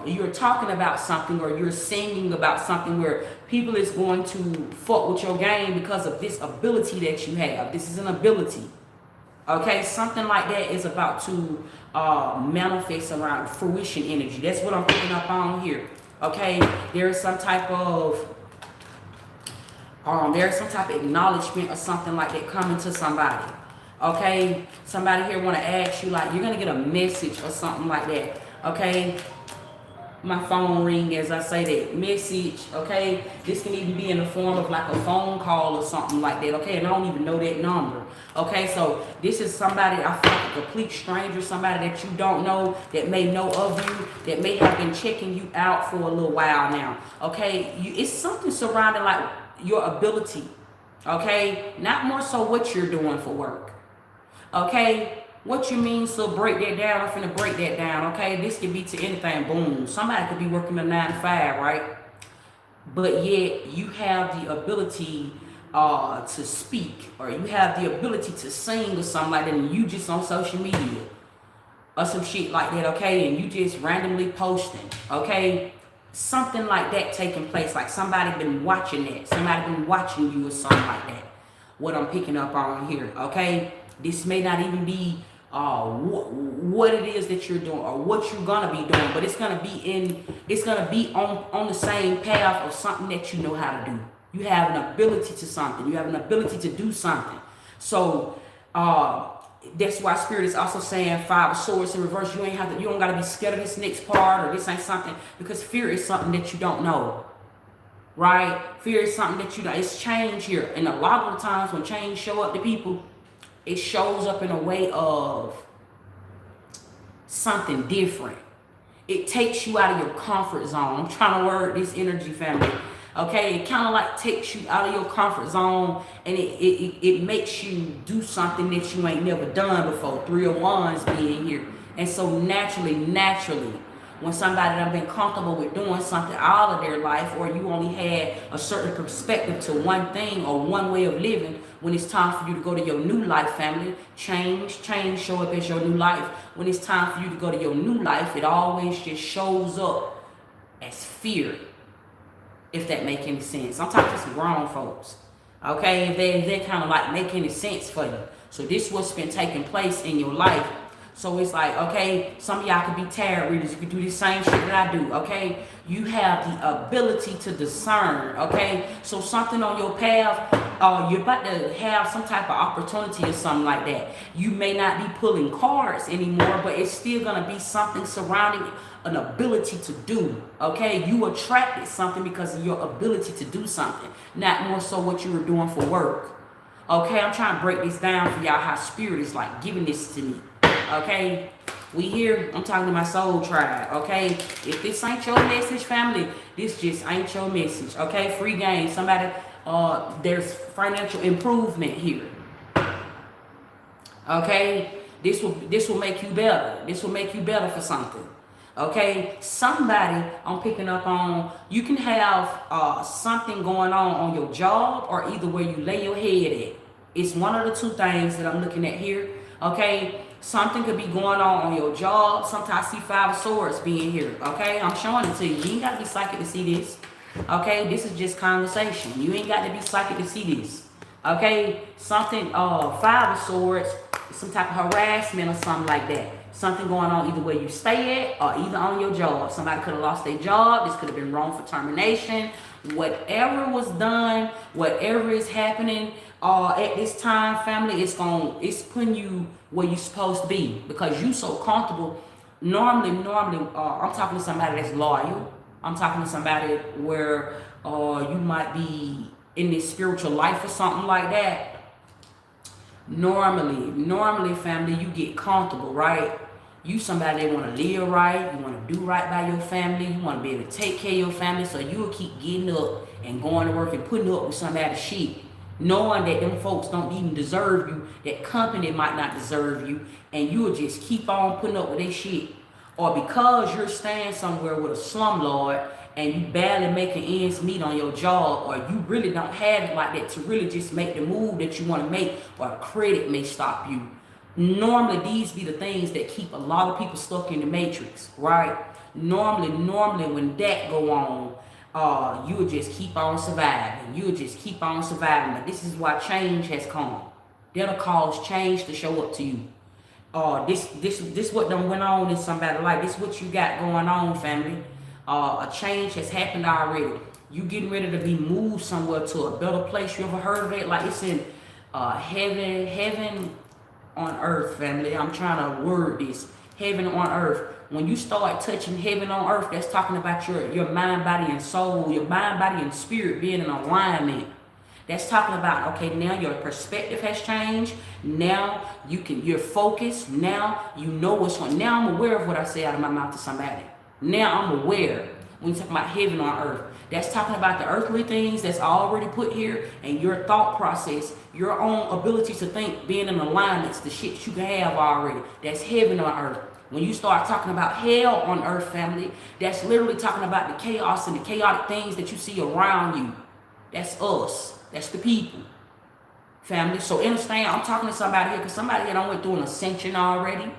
You're talking about something, or you're singing about something where people is going to fuck with your game because of this ability that you have. This is an ability, okay? Something like that is about to manifest around fruition energy. That's what I'm picking up on here, okay? There is some type of acknowledgement or something like that coming to somebody. Okay, somebody here want to ask you, like, you're going to get a message or something like that. Okay, my phone ring as I say that message. Okay, this can even be in the form of like a phone call or something like that. Okay, and I don't even know that number. Okay, so this is somebody, I feel like a complete stranger, somebody that you don't know, that may know of you, that may have been checking you out for a little while now. Okay, it's something surrounding like your ability. Okay, not more so what you're doing for work. Okay, what you mean? So break that down. I'm finna break that down. Okay, this could be to anything. Boom. Somebody could be working a 9 to 5, right? But yet you have the ability to speak, or you have the ability to sing or something like that, and you just on social media or some shit like that. Okay, and you just randomly posting. Okay, something like that taking place. Like somebody been watching that. Somebody been watching you or something like that. What I'm picking up on here. Okay. This may not even be what it is that you're doing or what you're gonna be doing, but it's gonna be on the same path of something that you know how to do. You have an ability to something. You have an ability to do something. So that's why Spirit is also saying 5 of Swords in reverse. You don't gotta be scared of this next part, or this ain't something, because fear is something that you don't know. Right? Fear is something that you know. It's change here, and a lot of the times when change show up to people, it shows up in a way of something different. It takes you out of your comfort zone. I'm trying to word this energy, family. Okay, it kind of like takes you out of your comfort zone, and it makes you do something that you ain't never done before. Three of Wands being here. And so naturally, when somebody done been comfortable with doing something all of their life, or you only had a certain perspective to one thing or one way of living, when it's time for you to go to your new life, family, change show up as your new life. When it's time for you to go to your new life, it always just shows up as fear, if that make any sense. I'm talking to some grown folks, okay? If they kind of like make any sense for you. So this is what's been taking place in your life. So it's like, okay, some of y'all could be tarot readers. You could do the same shit that I do, okay? You have the ability to discern, okay? So something on your path, you're about to have some type of opportunity or something like that. You may not be pulling cards anymore, but it's still going to be something surrounding an ability to do, okay? You attracted something because of your ability to do something, not more so what you were doing for work, okay? I'm trying to break this down for y'all, how spirit is like giving this to me, okay? We here, I'm talking to my soul tribe, okay? If this ain't your message, family, this just ain't your message, okay? Free game, somebody, there's financial improvement here, okay? This will make you better. This will make you better for something. Okay, somebody I'm picking up on, you can have something going on your job, or either where you lay your head at. It's one of the two things that I'm looking at here. Okay, something could be going on your job. Sometimes I see Five of Swords being here. Okay, I'm showing it to you. You ain't got to be psychic to see this. Okay, this is just conversation. You ain't got to be psychic to see this. Okay, something, Five of Swords, some type of harassment or something like that. Something going on either where you stay at or either on your job. Somebody could have lost their job. This could have been wrongful termination. Whatever was done, whatever is happening at this time, family, it's putting you where you're supposed to be because you so comfortable. Normally, I'm talking to somebody that's loyal. I'm talking to somebody where you might be in this spiritual life or something like that. Normally, family, you get comfortable, right? You somebody that want to live right, you want to do right by your family, you want to be able to take care of your family, so you will keep getting up and going to work and putting up with somebody's shit, knowing that them folks don't even deserve you, that company might not deserve you, and you will just keep on putting up with their shit. Or because you're staying somewhere with a slumlord and you barely making ends meet on your job, or you really don't have it like that to really just make the move that you want to make, or credit may stop you. Normally, these be the things that keep a lot of people stuck in the matrix, right? Normally, when that go on, you would just keep on surviving. You would just keep on surviving. But this is why change has come. That'll cause change to show up to you. This what done went on in somebody's life. This what you got going on, family. A change has happened already. You getting ready to be moved somewhere to a better place. You ever heard of it? Like it's in heaven on earth, family. I'm trying to word this. Heaven on earth. When you start touching heaven on earth, that's talking about your mind, body, and soul, your mind, body, and spirit being in alignment. That's talking about, okay, now your perspective has changed. Now you're focused. Now you know what's on. Now I'm aware of what I say out of my mouth to somebody. Now I'm aware. When you talk about heaven on earth, that's talking about the earthly things that's already put here, and your thought process, your own ability to think, being in alignment to the shit you can have already. That's heaven on earth. When you start talking about hell on earth, family, that's literally talking about the chaos and the chaotic things that you see around you. That's us. That's the people. Family. So understand, I'm talking to somebody here because somebody here done went through an ascension already.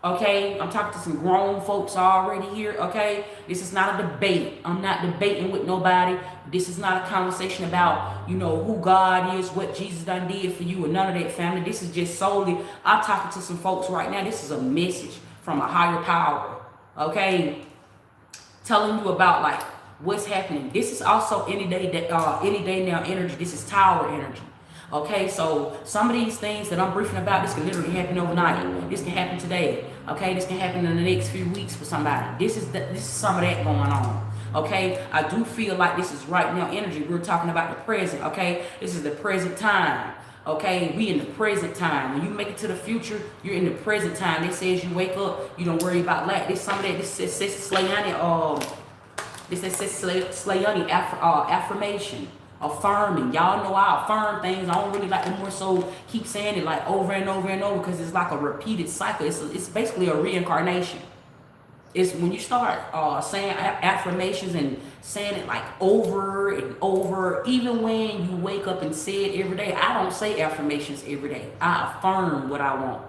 Okay, I'm talking to some grown folks already here, okay? This is not a debate. I'm not debating with nobody. This is not a conversation about, who God is, what Jesus done did for you, or none of that, family. This is just solely, I'm talking to some folks right now. This is a message from a higher power, okay? Telling you about, like, what's happening. This is also any day now energy. This is tower energy. Okay, so some of these things that I'm briefing about, this can literally happen overnight. This can happen today. Okay, this can happen in the next few weeks for somebody. This is some of that going on. Okay, I do feel like this is right now energy. We're talking about the present. Okay, this is the present time. Okay, we in the present time. When you make it to the future, you're in the present time. It says you wake up, you don't worry about lack. This some of that. This This is Slayani affirmation. Affirming. Y'all know I affirm things. I don't really like to more so keep saying it like over and over and over because it's like a repeated cycle. It's basically a reincarnation. It's when you start saying affirmations and saying it like over and over, even when you wake up and say it every day. I don't say affirmations every day. I affirm what I want.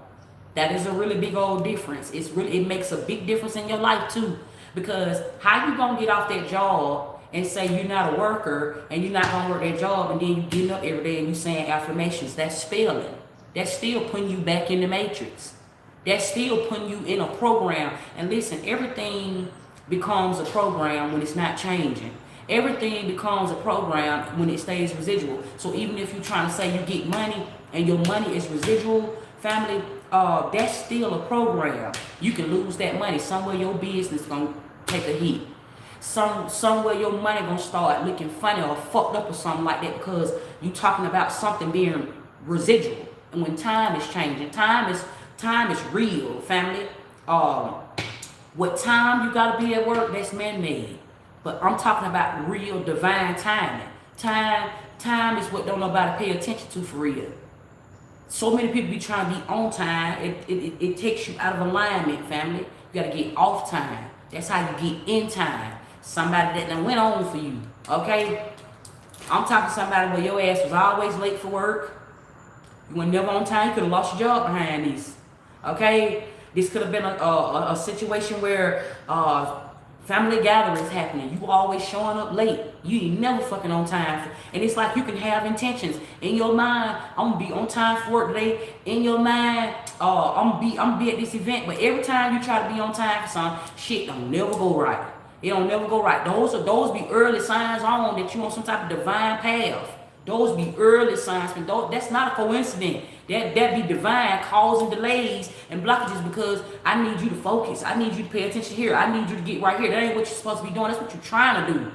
That is a really big old difference. It makes a big difference in your life too. Because how you gonna get off that job and say you're not a worker and you're not gonna work that job and then you getting up every day and you saying affirmations? That's spelling. That's still putting you back in the matrix. That's still putting you in a program. And listen, everything becomes a program when it's not changing. Everything becomes a program when it stays residual. So even if you're trying to say you get money and your money is residual, family, that's still a program. You can lose that money. Somewhere your business gonna take a hit. Somewhere your money gonna start looking funny or fucked up or something like that because you talking about something being residual. And when time is changing, time is real, family. What time you gotta be at work, that's man-made. But I'm talking about real divine timing. Time is what don't nobody pay attention to for real. So many people be trying to be on time. It takes you out of alignment, family. You gotta get off time. That's how you get in time. Somebody that done went on for you, okay? I'm talking to somebody where your ass was always late for work. You were never on time. You could have lost your job behind this, okay? This could have been a situation where family gatherings happening. You always showing up late. You ain't never fucking on time. And it's like you can have intentions in your mind. I'm gonna be on time for work today. In your mind, I'm gonna be at this event. But every time you try to be on time for something, shit don't never go right. It don't never go right. Those be early signs on that you on some type of divine path. Those be early signs. That's not a coincidence. That be divine causing delays and blockages because I need you to focus. I need you to pay attention here. I need you to get right here. That ain't what you're supposed to be doing. That's what you're trying to do.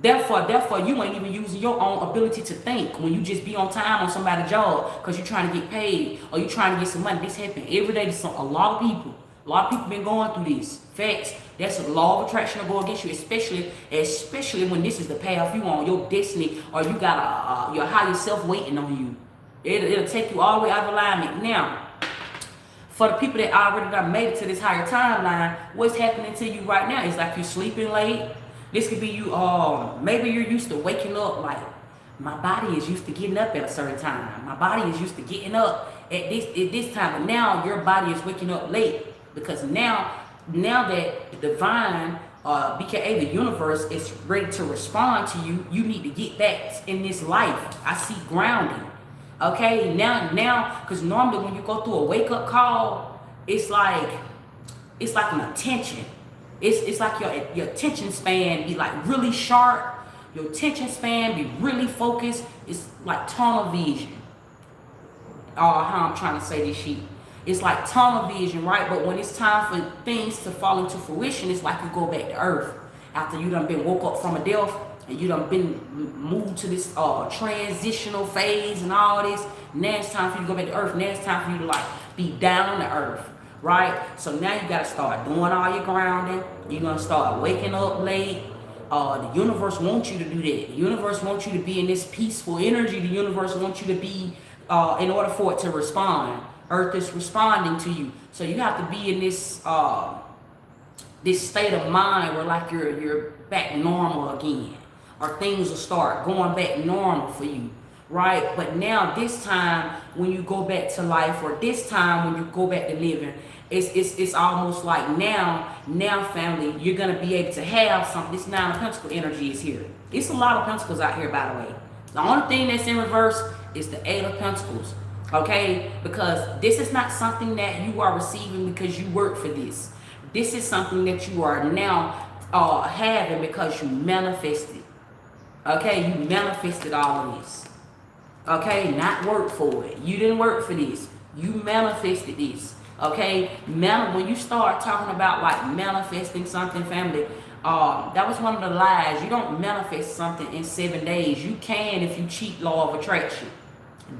Therefore, you ain't even using your own ability to think when you just be on time on somebody's job because you're trying to get paid or you're trying to get some money. This happens every day to a lot of people. A lot of people been going through this. Facts. That's a law of attraction to go against you, especially when this is the path you on, your destiny, or you got your higher self waiting on you. It'll take you all the way out of alignment. Now, for the people that already done made it to this higher timeline, what's happening to you right now is like you're sleeping late. This could be you, maybe you're used to waking up like, my body is used to getting up at a certain time. My body is used to getting up at this time, but now your body is waking up late because now that the divine, BKA, the universe is ready to respond to you, you need to get back in this life. I see grounding. Okay, now, because normally when you go through a wake-up call, it's like an attention. It's like your attention span be like really sharp. Your attention span be really focused. It's like tunnel vision. How I'm trying to say this shit. It's like tunnel vision, right? But when it's time for things to fall into fruition, it's like you go back to earth. After you done been woke up from a death and you done been moved to this transitional phase and all this. Now it's time for you to go back to earth. Now it's time for you to like be down to earth, right? So now you gotta start doing all your grounding. You're gonna start waking up late. The universe wants you to do that. The universe wants you to be in this peaceful energy. The universe wants you to be, in order for it to respond. Earth is responding to you. So you have to be in this this state of mind where like you're back normal again. Or things will start going back normal for you. Right? But now this time when you go back to life, or this time when you go back to living, it's almost like now family, you're gonna be able to have something. This 9 of Pentacles energy is here. It's a lot of Pentacles out here, by the way. The only thing that's in reverse is the 8 of Pentacles. Okay, because this is not something that you are receiving because you work for this. This is something that you are now having because you manifested. Okay, you manifested all of this. Okay, not work for it. You didn't work for this. You manifested this. Okay, when you start talking about like manifesting something, family, that was one of the lies. You don't manifest something in 7 days. You can if you cheat law of attraction.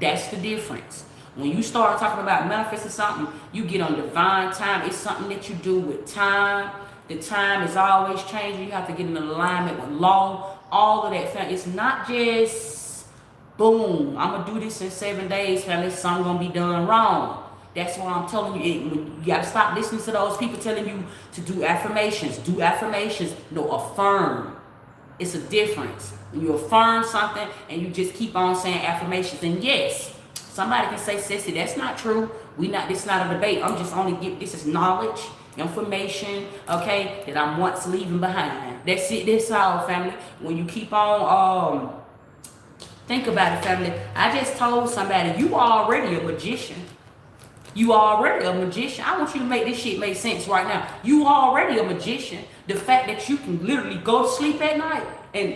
That's the difference. When you start talking about manifesting something, you get on divine time. It's something that you do with time, The time is always changing. You have to get in alignment with law. All of that, family. It's not just boom, I'm gonna do this in 7 days, family. Something gonna be done wrong. That's why I'm telling you, you gotta stop listening to those people telling you to do affirmations. Do affirmations. No, affirm. It's a difference. When you affirm something and you just keep on saying affirmations. And yes, somebody can say, Sissy, that's not true. This is not a debate. I'm just only giving, this is knowledge, information, okay, that I'm once leaving behind. That's it, that's all, family. When you keep on, think about it, family. I just told somebody, you are already a magician. You already a magician. I want you to make this shit make sense right now. You already a magician. The fact that you can literally go to sleep at night and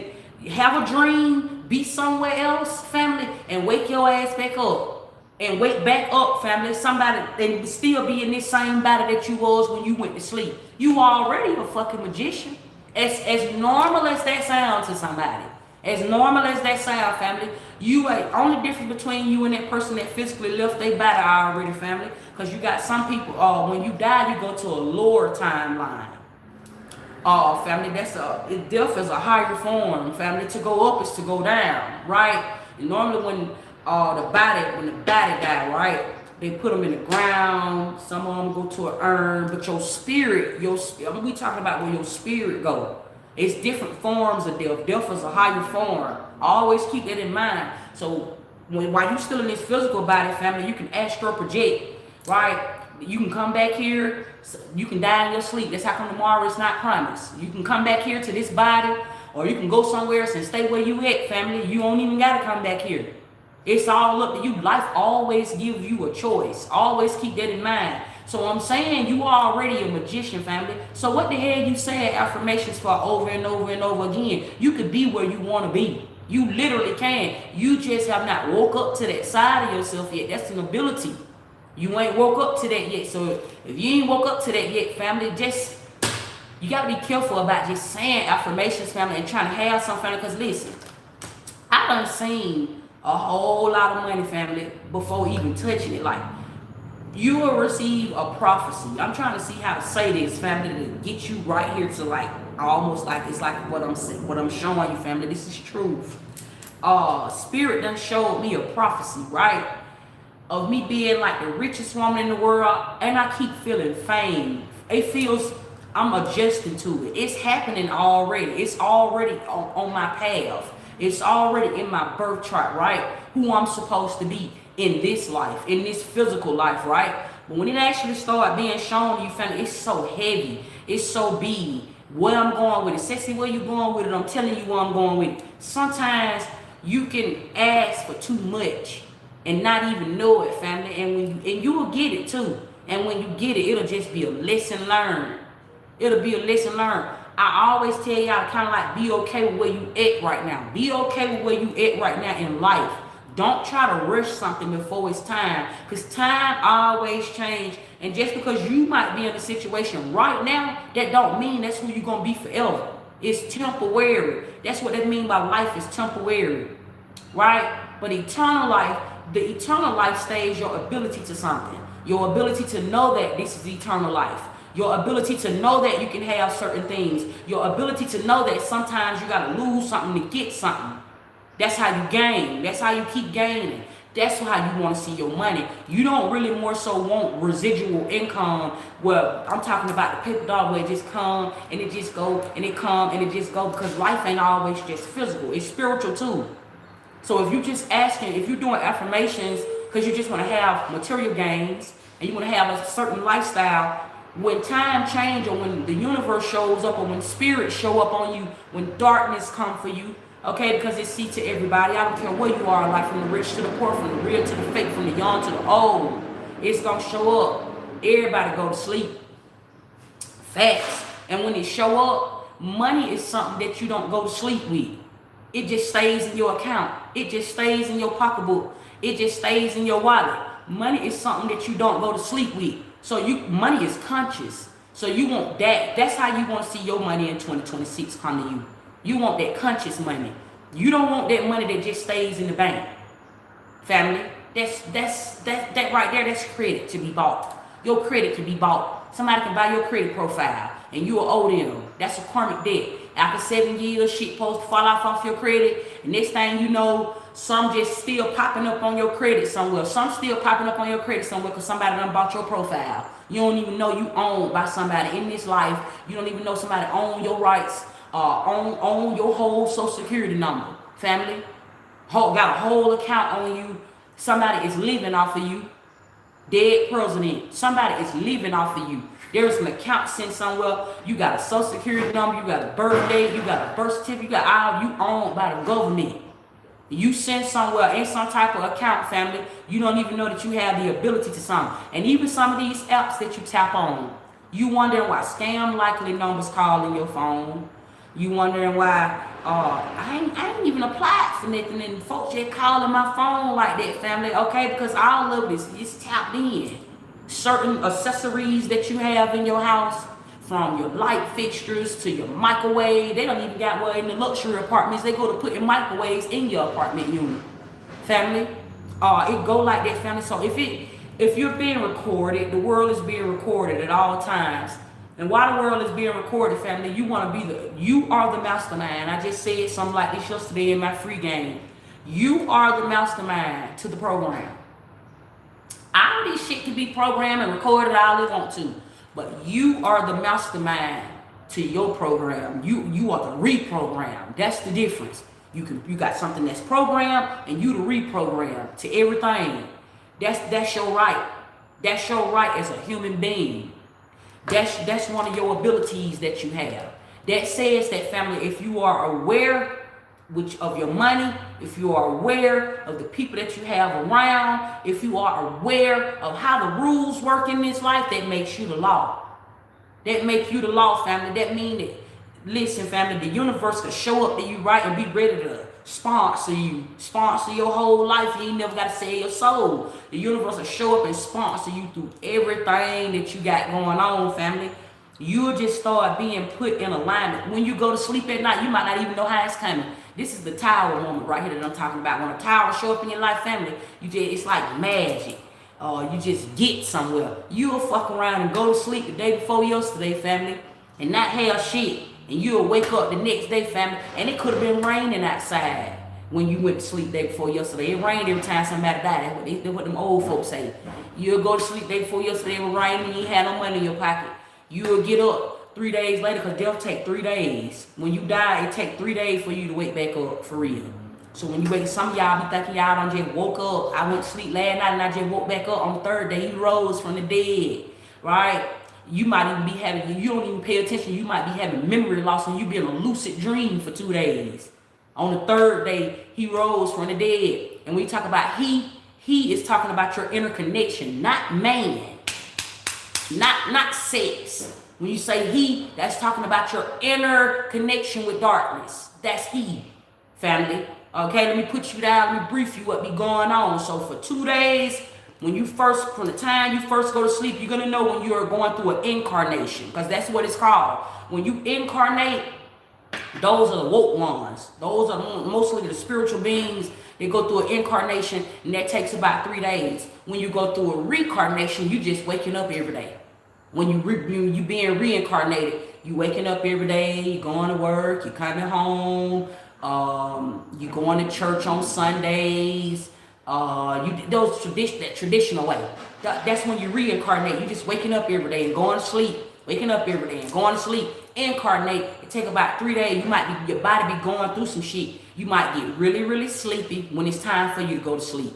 have a dream, be somewhere else, family, and wake your ass back up. And wake back up, family. Somebody, and still be in this same body that you was when you went to sleep. You already a fucking magician. As normal as that sounds to somebody. As normal as that sound, family, you ain't only difference between you and that person that physically left their body already, family. Because you got some people, when you die, you go to a lower timeline. Family, death is a higher form, family. To go up is to go down, right? And normally when the body die, right, they put them in the ground. Some of them go to an urn, but your spirit, we talking about where your spirit go. It's different forms of death. Death is a higher form. Always keep that in mind. So while you still in this physical body, family, you can astral project, right? You can come back here. You can die in your sleep. That's how come tomorrow is not promised. You can come back here to this body, or you can go somewhere else and stay where you at, family. You don't even gotta come back here. It's all up to you. Life always gives you a choice. Always keep that in mind. So I'm saying you are already a magician, family. So what the hell you saying affirmations for over and over and over again? You could be where you want to be. You literally can. You just have not woke up to that side of yourself yet. That's an ability. You ain't woke up to that yet. So if you ain't woke up to that yet, family, you got to be careful about just saying affirmations, family, and trying to have some family. Because listen, I done seen a whole lot of money, family, before even touching it. Like, you will receive a prophecy. I'm trying to see how to say this, family, to get you right here to like almost like it's like what I'm showing you, family. This is truth. Spirit done showed me a prophecy, right, of me being like the richest woman in the world, and I keep feeling fame. It feels I'm adjusting to it. It's happening already. It's already on my path. It's already in my birth chart, right? Who I'm supposed to be in this life, in this physical life, right? But when it actually started being shown to you, family, it's so heavy. It's so big. Where I'm going with it. Sexy, where you going with it? I'm telling you where I'm going with it. Sometimes you can ask for too much and not even know it, family. And you will get it too. And when you get it, it'll just be a lesson learned. It'll be a lesson learned. I always tell y'all to kind of like be okay with where you at right now. Be okay with where you at right now in life. Don't try to rush something before it's time, because time always change. And just because you might be in a situation right now, that don't mean that's who you're going to be forever. It's temporary. That's what they mean by life is temporary, right? But eternal life, the eternal life stays your ability to something. Your ability to know that this is eternal life. Your ability to know that you can have certain things. Your ability to know that sometimes you got to lose something to get something. That's how you gain. That's how you keep gaining. That's how you want to see your money. You don't really more so want residual income. Well, I'm talking about the paper dollar where it just come and it just go and it come and it just go, because life ain't always just physical. It's spiritual too. So if you just asking, if you're doing affirmations because you just want to have material gains and you want to have a certain lifestyle, when time change or when the universe shows up or when spirits show up on you, when darkness come for you, okay, because it's see to everybody. I don't care where you are, like from the rich to the poor, from the real to the fake, from the young to the old. It's going to show up. Everybody go to sleep. Facts. And when it show up, money is something that you don't go to sleep with. It just stays in your account. It just stays in your pocketbook. It just stays in your wallet. Money is something that you don't go to sleep with. So money is conscious. So you want that. That's how you want to see your money in 2026 come to you. You want that conscious money. You don't want that money that just stays in the bank. Family, that right there, that's credit to be bought. Your credit can be bought. Somebody can buy your credit profile and you will owe them. That's a karmic debt. After 7 years, shit supposed to fall off your credit. And next thing you know, some just still popping up on your credit somewhere. Some still popping up on your credit somewhere because somebody done bought your profile. You don't even know you owned by somebody in this life. You don't even know somebody own your rights, own your whole social security number. Family, got a whole account on you. Somebody is living off of you. Dead president. Somebody is living off of you. There's an account sent somewhere. You got a social security number. You got a birth date. You got a birth certificate. You got all you owned by the government. You send somewhere in some type of account, family. You don't even know that you have the ability to some. And even some of these apps that you tap on, you wondering why scam likely numbers calling your phone. You wondering why I ain't even applied for nothing and folks just calling my phone like that, family. Okay, because all of this is tapped in. Certain accessories that you have in your house, from your light fixtures to your microwave. They don't even got one in the luxury apartments. They go to putting microwaves in your apartment unit. Family, it go like that, family. So if you're being recorded, the world is being recorded at all times. And while the world is being recorded, family, you are the mastermind. I just said something like this yesterday in my free game. You are the mastermind to the program. All this shit can be programmed and recorded all they want to. But you are the mastermind to your program. You are the reprogram. That's the difference. You got something that's programmed and you the reprogram to everything. That's your right. That's your right as a human being. That's one of your abilities that you have. That says that, family, if you are aware of your money, if you are aware of the people that you have around, if you are aware of how the rules work in this life, that makes you the law. That makes you the law, family. That means that, listen, family, the universe can show up to you, right, and be ready to sponsor you. Sponsor your whole life. You ain't never got to sell your soul. The universe will show up and sponsor you through everything that you got going on, family. You'll just start being put in alignment. When you go to sleep at night, you might not even know how it's coming. This is the tower moment right here that I'm talking about. When a tower show up in your life, family, it's like magic. You just get somewhere. You'll fuck around and go to sleep the day before yesterday, family, and not have shit. And you'll wake up the next day, family, and it could have been raining outside when you went to sleep the day before yesterday. It rained every time somebody died. That's what them old folks say. You'll go to sleep the day before yesterday, it was raining, you ain't had no money in your pocket. You'll get up 3 days later, because they'll take 3 days. When you die, it take 3 days for you to wake back up for real. So when you wake up, some of y'all be thinking y'all done just woke up. I went to sleep last night and I just woke back up on the 3rd day. He rose from the dead, right? You might even be having, you don't even pay attention. You might be having memory loss and you be in a lucid dream for 2 days. On the 3rd day, he rose from the dead. And when you talk about he is talking about your inner connection, not man, not sex. When you say he, that's talking about your inner connection with darkness. That's he, family. Okay, let me put you down, let me brief you what be going on. So for 2 days, from the time you first go to sleep, you're gonna know when you are going through an incarnation, because that's what it's called. When you incarnate, those are the woke ones. Those are mostly the spiritual beings. They go through an incarnation, and that takes about 3 days. When you go through a reincarnation, you just waking up every day. When you being reincarnated, you waking up every day, you going to work, you coming home, you going to church on Sundays, that traditional way. That's when you reincarnate. You just waking up every day and going to sleep, waking up every day and going to sleep. Incarnate, it take about 3 days. Your body be going through some shit. You might get really, really sleepy when it's time for you to go to sleep.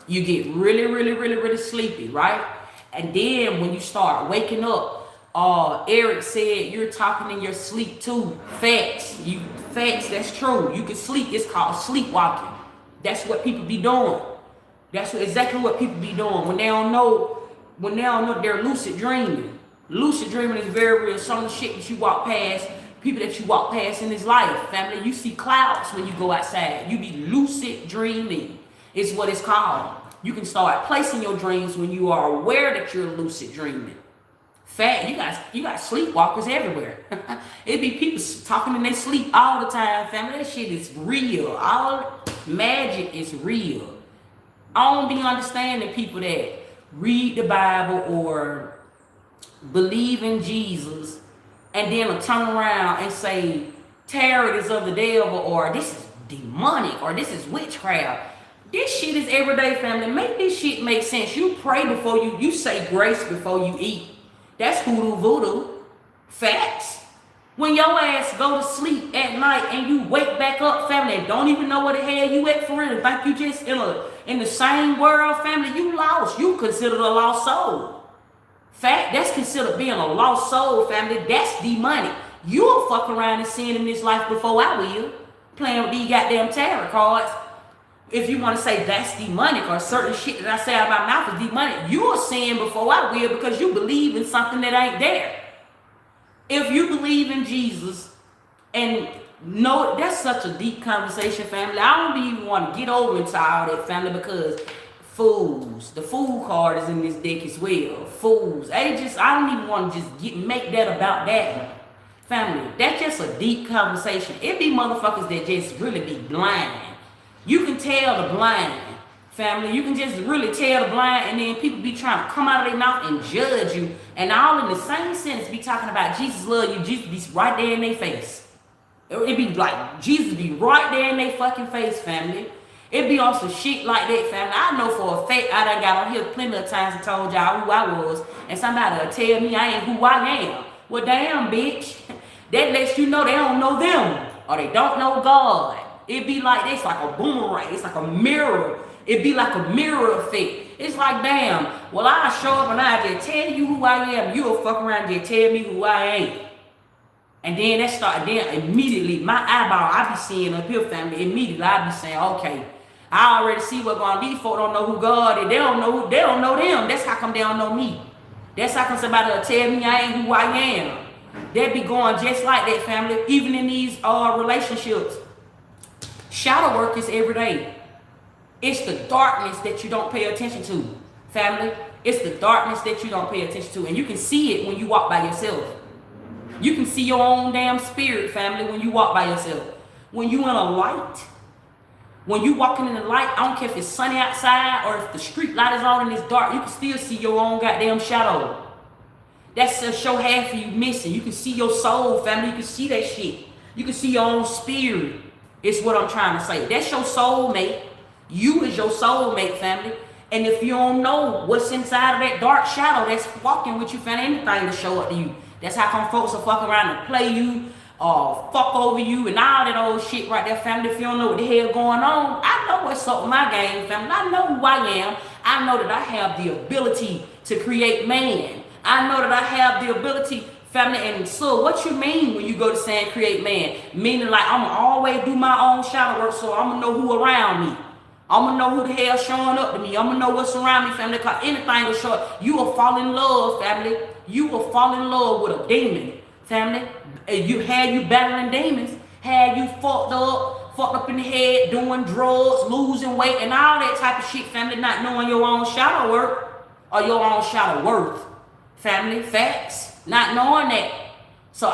You get really, really, really, really sleepy, right? And then when you start waking up, Eric said you're talking in your sleep too. Facts, that's true. You can sleep. It's called sleepwalking. That's what people be doing. That's exactly what people be doing when they don't know they're lucid dreaming. Lucid dreaming is very real. Some of the shit that you walk past, people that you walk past in this life, family, you see clouds when you go outside. You be lucid dreaming. It's what it's called. You can start placing your dreams when you are aware that you're lucid dreaming. Fact, you got sleepwalkers everywhere. It be people talking in their sleep all the time, family. That shit is real. All magic is real. I don't be understanding people that read the Bible or believe in Jesus, and then will turn around and say tarot is of the devil, or this is demonic, or this is witchcraft. This shit is everyday, family. Make this shit make sense. You pray before you say grace before you eat. That's hoodoo voodoo. Facts. When your ass go to sleep at night and you wake back up, family, and don't even know where the hell you at for real, think you just in the same world, family, you lost. You considered a lost soul. Fact, that's considered being a lost soul, family. That's demonic. You'll fuck around and sin in this life before I will. Playing with these goddamn tarot cards. If you want to say that's demonic, or certain shit that I say out of my mouth is demonic, you'll sin before I will because you believe in something that ain't there. If you believe in Jesus, and no, that's such a deep conversation, family. I don't even want to get over into all that, family, because fools. The fool card is in this deck as well. Fools. I don't even want to just make that about that. Family, that's just a deep conversation. It be motherfuckers that just really be blind. You can tell the blind, family. You can just really tell the blind, and then people be trying to come out of their mouth and judge you, and all in the same sentence be talking about Jesus love you. Jesus be right there in their face. It be like Jesus be right there in their fucking face, family. It be on some shit like that, family. I know for a fact I done got on here plenty of times and told y'all who I was, and somebody will tell me I ain't who I am. Well, damn, bitch. That lets you know they don't know them, or they don't know God. It be like this, like a boomerang. It's like a mirror. It be like a mirror effect. It's like, damn, well, I show up and I just tell you who I am. You'll fuck around and just tell me who I ain't. And then immediately, my eyeball, I be seeing up here, family. Immediately, I be saying, okay, I already see what's going on. These folks don't know who God is. They don't know them. That's how come they don't know me. That's how come somebody will tell me I ain't who I am. They be going just like that, family. Even in these relationships. Shadow work is every day. It's the darkness that you don't pay attention to, family. It's the darkness that you don't pay attention to. And you can see it when you walk by yourself. You can see your own damn spirit, family, when you walk by yourself. When you in a light, when you walking in the light, I don't care if it's sunny outside or if the street light is on and it's dark, you can still see your own goddamn shadow. That's to show half of you missing. You can see your soul, family. You can see that shit. You can see your own spirit. It's what I'm trying to say. That's your soulmate. You is your soulmate, family. And if you don't know what's inside of that dark shadow that's walking with you, family, anything to show up to you. That's how come folks will fuck around and play you, or fuck over you, and all that old shit right there, family. If you don't know what the hell going on, I know what's up with my game, family. I know who I am. I know that I have the ability to create man. I know that I have the ability, family. And so what you mean when you go to saying create man? Meaning like I'm going to always do my own shadow work, so I'm going to know who around me. I'm going to know who the hell showing up to me. I'm going to know what's around me, family, because anything will show up. You will fall in love, family. You will fall in love with a demon, family. You had you battling demons, had you fucked up in the head, doing drugs, losing weight, and all that type of shit, family, not knowing your own shadow work or your own shadow worth. Family, facts, not knowing that. So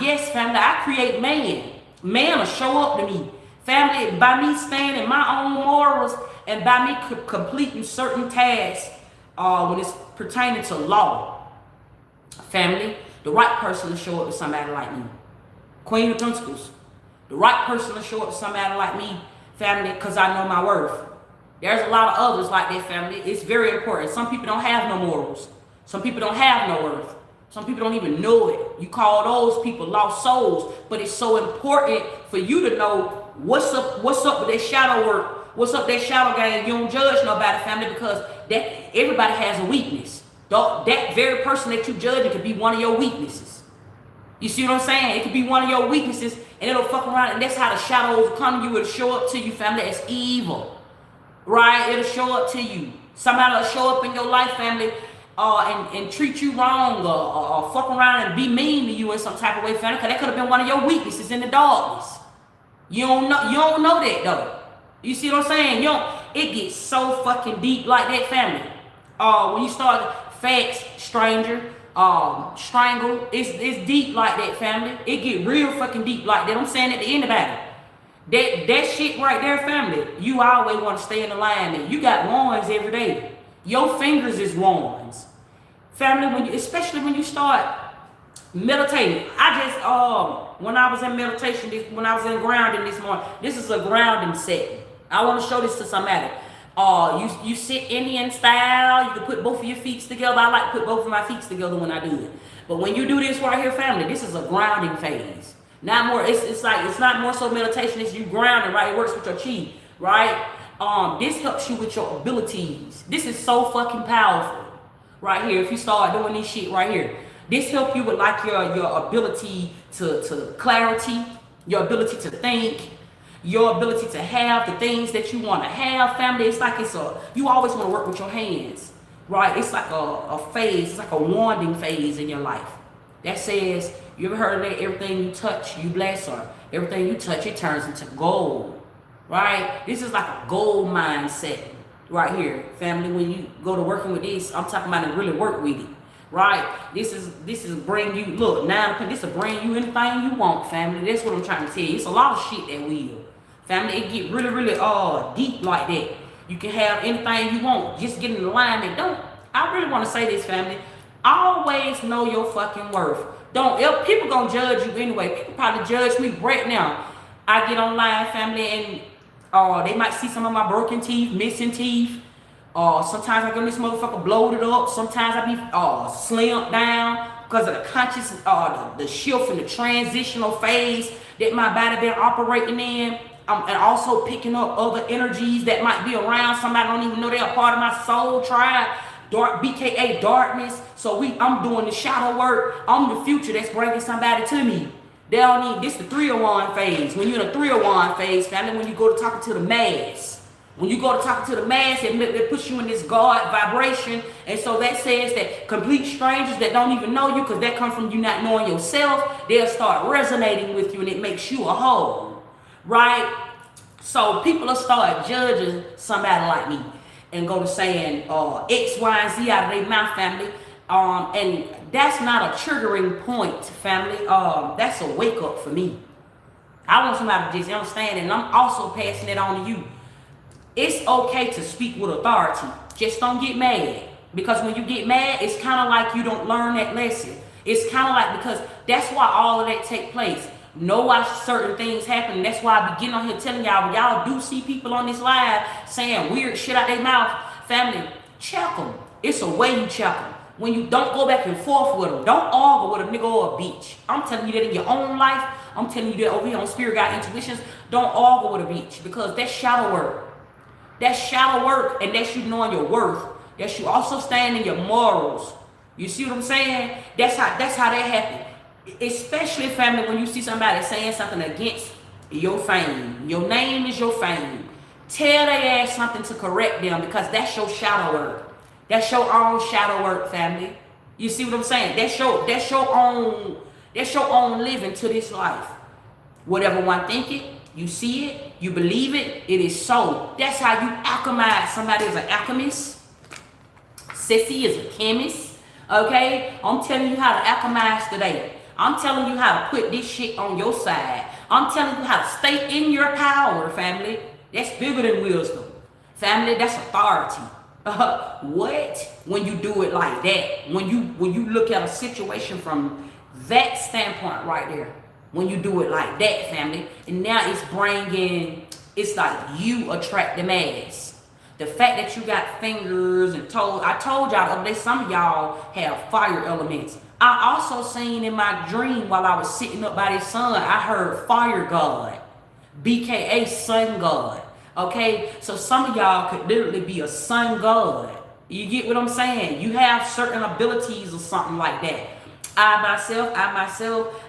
yes, family, I create man. Man will show up to me. Family, by me staying in my own morals and by me completing certain tasks when it's pertaining to law. Family, the right person will show up to somebody like me. Queen of Pentacles. The right person will show up to somebody like me, family, because I know my worth. There's a lot of others like that, family. It's very important. Some people don't have no morals. Some people don't have no worth. Some people don't even know it. You call those people lost souls, but it's so important for you to know what's up with that shadow work, what's up that shadow game. You don't judge nobody, family, because that everybody has a weakness. That very person that you judge, it could be one of your weaknesses. You see what I'm saying? It could be one of your weaknesses, and it'll fuck around, and that's how the shadows will come to you. It'll show up to you, family, as evil, right? It'll show up to you. Somebody will show up in your life, family, and treat you wrong, or fuck around and be mean to you in some type of way, family, because that could have been one of your weaknesses in the darkness. You don't know that though. You see what I'm saying? It gets so fucking deep like that, family. When you start facts, stranger, strangle, it's deep like that, family. It get real fucking deep like that. I'm saying it to anybody. That shit right there, family, you always want to stay in alignment. You got warnings every day. Your fingers is wands. Family, especially when you start meditating. I just when I was in meditation, when I was in grounding this morning, this is a grounding setting. I want to show this to somebody. You sit Indian style. You can put both of your feet together. I like to put both of my feet together when I do it. But when you do this right here, family, this is a grounding phase. Not more. It's like it's not more so meditation. It's you grounding, right? It works with your chi, right? This helps you with your abilities. This is so fucking powerful, right here. If you start doing this shit right here, this help you with like your ability to clarity, your ability to think, your ability to have the things that you want to have, family. It's like you always want to work with your hands, right? It's like a phase. It's like a wanding phase in your life that says, you ever heard of that? Everything you touch, you bless, or everything you touch, it turns into gold. Right? This is like a gold mindset right here, family. When you go to working with this, I'm talking about to really work with it. Right? This is bring you, look, now this will bring you anything you want, family. That's what I'm trying to tell you. It's a lot of shit that will. Family, it get really, really deep like that. You can have anything you want. Just get in alignment. I really want to say this, family. Always know your fucking worth. People gonna judge you anyway. People probably judge me right now. I get online, family, and they might see some of my broken teeth, missing teeth. Sometimes I get this motherfucker bloated up. Sometimes I be slimmed down because of the conscious, the shift and the transitional phase that my body been operating in. And also picking up other energies that might be around. Somebody don't even know they're a part of my soul tribe. Dark, BKA darkness. So I'm doing the shadow work. I'm the future that's bringing somebody to me. They don't need this the 301 phase. When you're in a 301 phase, family, when you go to talking to the mass. When you go to talking to the mass, it puts you in this God vibration. And so that says that complete strangers that don't even know you, because that comes from you not knowing yourself, they'll start resonating with you and it makes you a whole. Right? So people will start judging somebody like me and go to saying X, Y, and Z out of their mouth, family. And that's not a triggering point, family. That's a wake up for me. I want somebody to just understand it, and I'm also passing it on to you. It's okay to speak with authority. Just don't get mad. Because when you get mad, it's kind of like you don't learn that lesson. It's kind of like, because that's why all of that take place. Know why certain things happen. And that's why I be getting on here telling y'all, when y'all do see people on this live saying weird shit out their mouth, family, check them. It's a way you check them. When you don't go back and forth with them, don't argue with a nigga or a bitch. I'm telling you that in your own life. I'm telling you that over here on Spirit Guide Intuitions. Don't argue with a bitch, because that's shadow work. That's shadow work, and that's you knowing your worth. That's you also standing your morals. You see what I'm saying? That's how that happens. Especially, family, when you see somebody saying something against your fame. Your name is your fame. Tell their ass something to correct them, because that's your shadow work. That's your own shadow work, family. You see what I'm saying? That's your own living to this life. Whatever one think it, you see it, you believe it, it is so. That's how you alchemize. Somebody is an alchemist. Sissy is a chemist. Okay? I'm telling you how to alchemize today. I'm telling you how to put this shit on your side. I'm telling you how to stay in your power, family. That's bigger than wisdom. Family, that's authority. What? When you do it like that, when you look at a situation from that standpoint right there, when you do it like that, family, and now it's like you attract the mass. The fact that you got fingers and toes, I told y'all the other day, some of y'all have fire elements. I also seen in my dream while I was sitting up by the sun, I heard fire god, BKA sun god. Okay, so some of y'all could literally be a sun god. You get what I'm saying? You have certain abilities or something like that. I myself,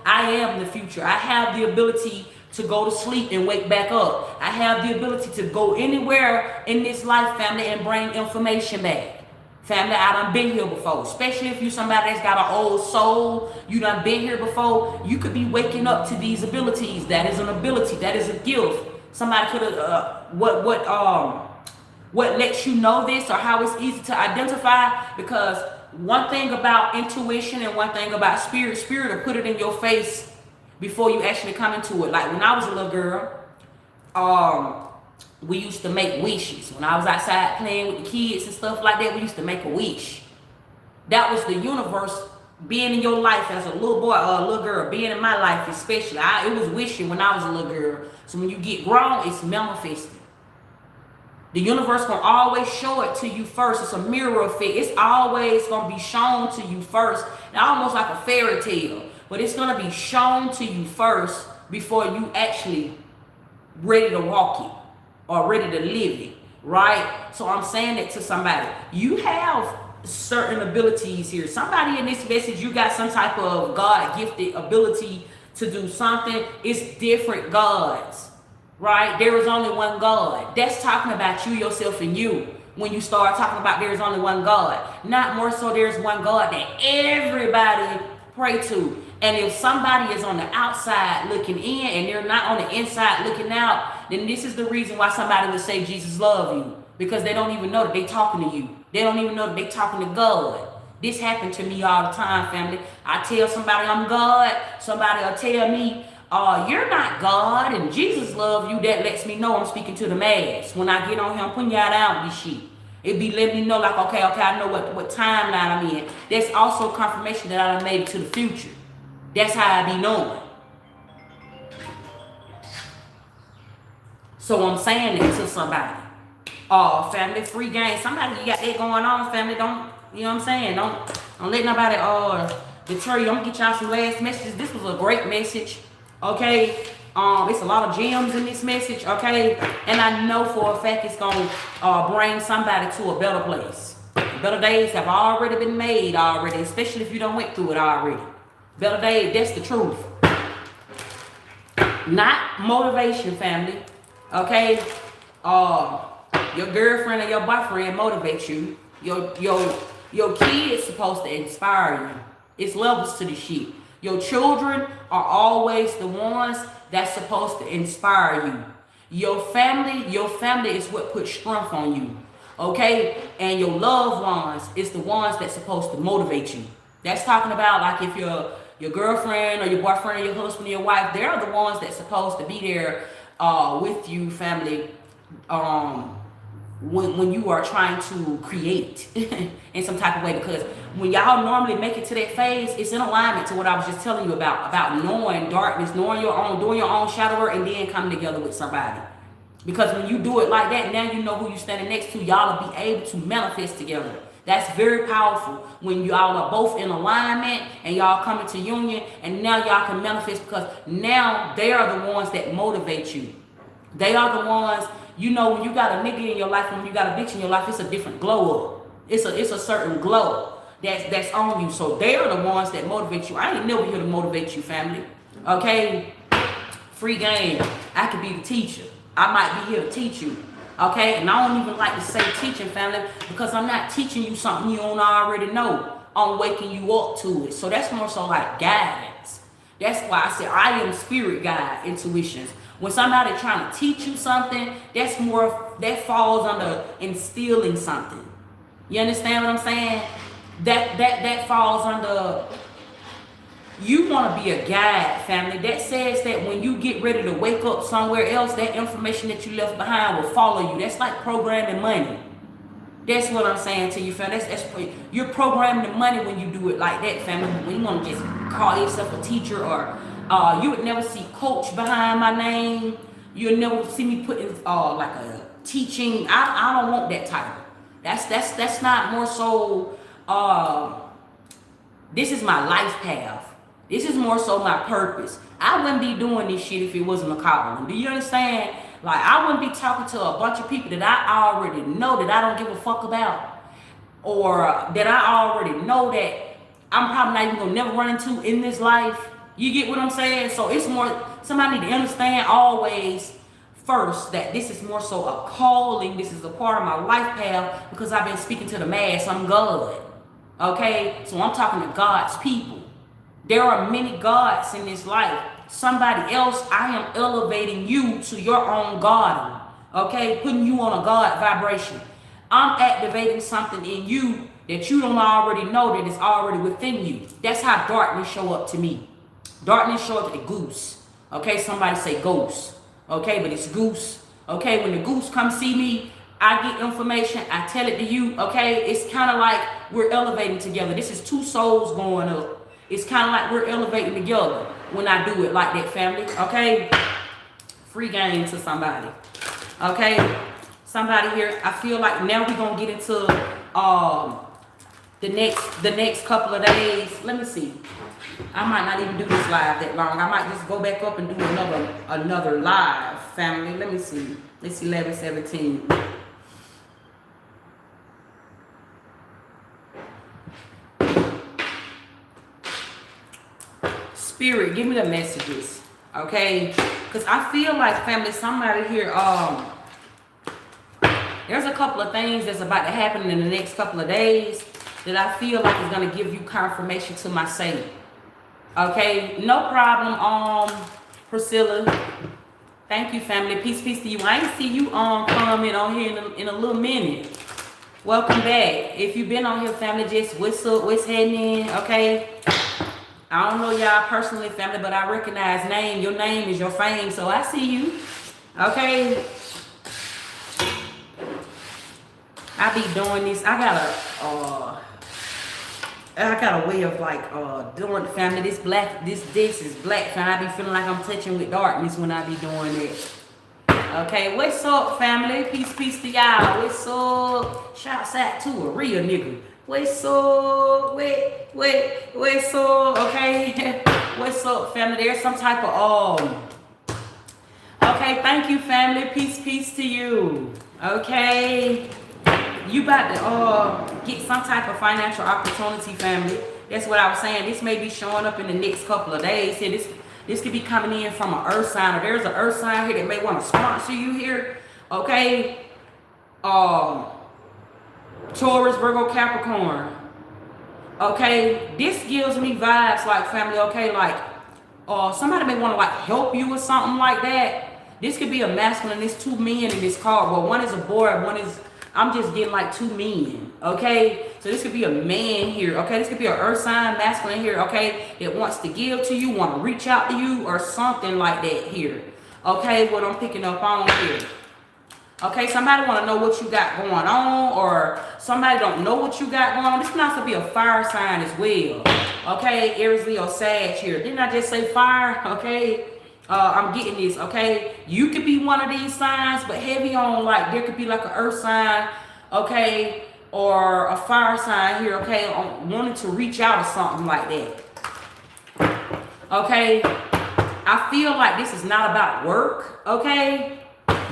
I am the future. I have the ability to go to sleep and wake back up. I have the ability to go anywhere in this life, family, and bring information back. Family, I done been here before. Especially if you somebody that's got an old soul, you done been here before. You could be waking up to these abilities. That is an ability. That is a gift. Somebody could have what lets you know this, or how it's easy to identify, because one thing about intuition and one thing about spirit will put it in your face before you actually come into it. Like when I was a little girl, We used to make wishes. When I was outside playing with the kids and stuff like that, we used to make a wish. That was the universe being in your life as a little boy or a little girl, being in my life especially. It was wishing when I was a little girl. So when you get grown, it's manifesting. The universe gonna always show it to you first. It's a mirror effect. It's always gonna be shown to you first. And almost like a fairy tale. But it's gonna be shown to you first before you actually ready to walk it or ready to live it, right? So I'm saying that to somebody. You have certain abilities here. Somebody in this message, you got some type of God-gifted ability to do something. It's different gods, right? There is only one God. That's talking about you, yourself, and you. When you start talking about there's only one God, not more so there's one God that everybody pray to. And if somebody is on the outside looking in and they're not on the inside looking out, then this is the reason why somebody would say Jesus love you. Because they don't even know that they talking to you. They don't even know that they talking to God. This happened to me all the time, family. I tell somebody I'm God. Somebody will tell me, you're not God, and Jesus love you. That lets me know I'm speaking to the mass. When I get on here, I'm putting y'all down with this shit. It be letting me know like, okay, I know what timeline I'm in. That's also confirmation that I done made it to the future. That's how I be knowing. So I'm saying it to somebody. Family, free game. Somebody you got that going on, family. Don't, you know what I'm saying? Don't let nobody deter you. I'm gonna get y'all some last messages. This was a great message. Okay. It's a lot of gems in this message, okay? And I know for a fact it's gonna bring somebody to a better place. Better days have already been made already, especially if you don't went through it already. Better days, that's the truth. Not motivation, family. Okay? Your girlfriend or your boyfriend motivates you. Your kid's supposed to inspire you. It's levels to the shit. Your children are always the ones that's supposed to inspire you. Your family is what puts strength on you. Okay? And your loved ones is the ones that's supposed to motivate you. That's talking about like if your girlfriend or your boyfriend or your husband or your wife, they're the ones that's supposed to be there with you, family, when you are trying to create in some type of way. Because when y'all normally make it to that phase, it's in alignment to what I was just telling you about knowing darkness, knowing your own, doing your own shadow work, and then coming together with somebody. Because when you do it like that, now you know who you're standing next to. Y'all will be able to manifest together. That's very powerful when y'all are both in alignment and y'all come into union, and now y'all can manifest because now they are the ones that motivate you. They are the ones, you know, when you got a nigga in your life, when you got a bitch in your life, it's a different glow up. It's a certain glow that's on you. So they are the ones that motivate you. I ain't never here to motivate you, family. Okay? Free game. I could be the teacher. I might be here to teach you. Okay? And I don't even like to say teaching, family, because I'm not teaching you something you don't already know. I'm waking you up to it. So that's more so like guidance. That's why I said I am spirit guide intuitions. When somebody trying to teach you something, that's more, that falls under instilling something. You understand what I'm saying? That falls under, you want to be a guide, family. That says that when you get ready to wake up somewhere else, that information that you left behind will follow you. That's like programming money. That's what I'm saying to you, family. That's you're programming the money when you do it like that, family. When you want to just call yourself a teacher, or you would never see coach behind my name. You'll never see me putting like a teaching. I don't want that title. That's not more so. This is my life path. This is more so my purpose. I wouldn't be doing this shit if it wasn't a calling. Do you understand? Like, I wouldn't be talking to a bunch of people that I already know that I don't give a fuck about, or that I already know that I'm probably not even gonna never run into in this life. You get what I'm saying? So it's more, somebody need to understand always first that this is more so a calling. This is a part of my life path because I've been speaking to the mass. I'm God. Okay? So I'm talking to God's people. There are many gods in this life. Somebody else, I am elevating you to your own God. Okay? Putting you on a God vibration. I'm activating something in you that you don't already know that is already within you. That's how darkness show up to me. Darkness show up to the goose. Okay? Somebody say ghost. Okay? But it's goose. Okay, when the goose come see me, I get information, I tell it to you. Okay, it's kind of like we're elevating together. This is two souls going up. It's kind of like we're elevating together when I do it like that, family. Okay, free game to somebody. Okay, somebody here. I feel like now we're gonna get into the next couple of days. Let me see. I might not even do this live that long. I might just go back up and do another live, family. Let me see. It's 11:17. Spirit, give me the messages, okay? Because I feel like, family, somebody here, there's a couple of things that's about to happen in the next couple of days that I feel like is going to give you confirmation to my saying. Okay, no problem, Priscilla. Thank you, family. Peace to you. I ain't see you comment on here in a little minute. Welcome back. If you've been on here, family, just what's up, what's happening, okay? I don't know y'all personally, family, but I recognize name. Your name is your fame, so I see you. Okay. I be doing this. I got a way of like doing, family. This is black, family. I be feeling like I'm touching with darkness when I be doing it. Okay, what's up, family? Peace to y'all. What's up? Shouts out to a real nigga. What's up? What's up? Okay, what's up, family? There's some type of okay, thank you, family. Peace to you. Okay, you about to get some type of financial opportunity, family. That's what I was saying. This may be showing up in the next couple of days. Here, this could be coming in from an earth sign, or there's an earth sign here that may want to sponsor you here. Okay, Taurus, Virgo, Capricorn. Okay, this gives me vibes like, family, okay, like somebody may want to like help you or something like that. This could be a masculine. There's two men in this card. Well, one is a boy, one is, I'm just getting like two men. Okay, so this could be a man here. Okay, this could be an earth sign masculine here. Okay, that wants to give to you, want to reach out to you, or something like that here. Okay, what I'm picking up on here. Okay, somebody want to know what you got going on, or somebody don't know what you got going on. This can also be a fire sign as well. Okay, Aries, Leo, Sag here. Didn't I just say fire? Okay, I'm getting this. Okay, you could be one of these signs, but heavy on like there could be like an earth sign, okay, or a fire sign here. Okay, on wanting to reach out or something like that. Okay, I feel like this is not about work. Okay.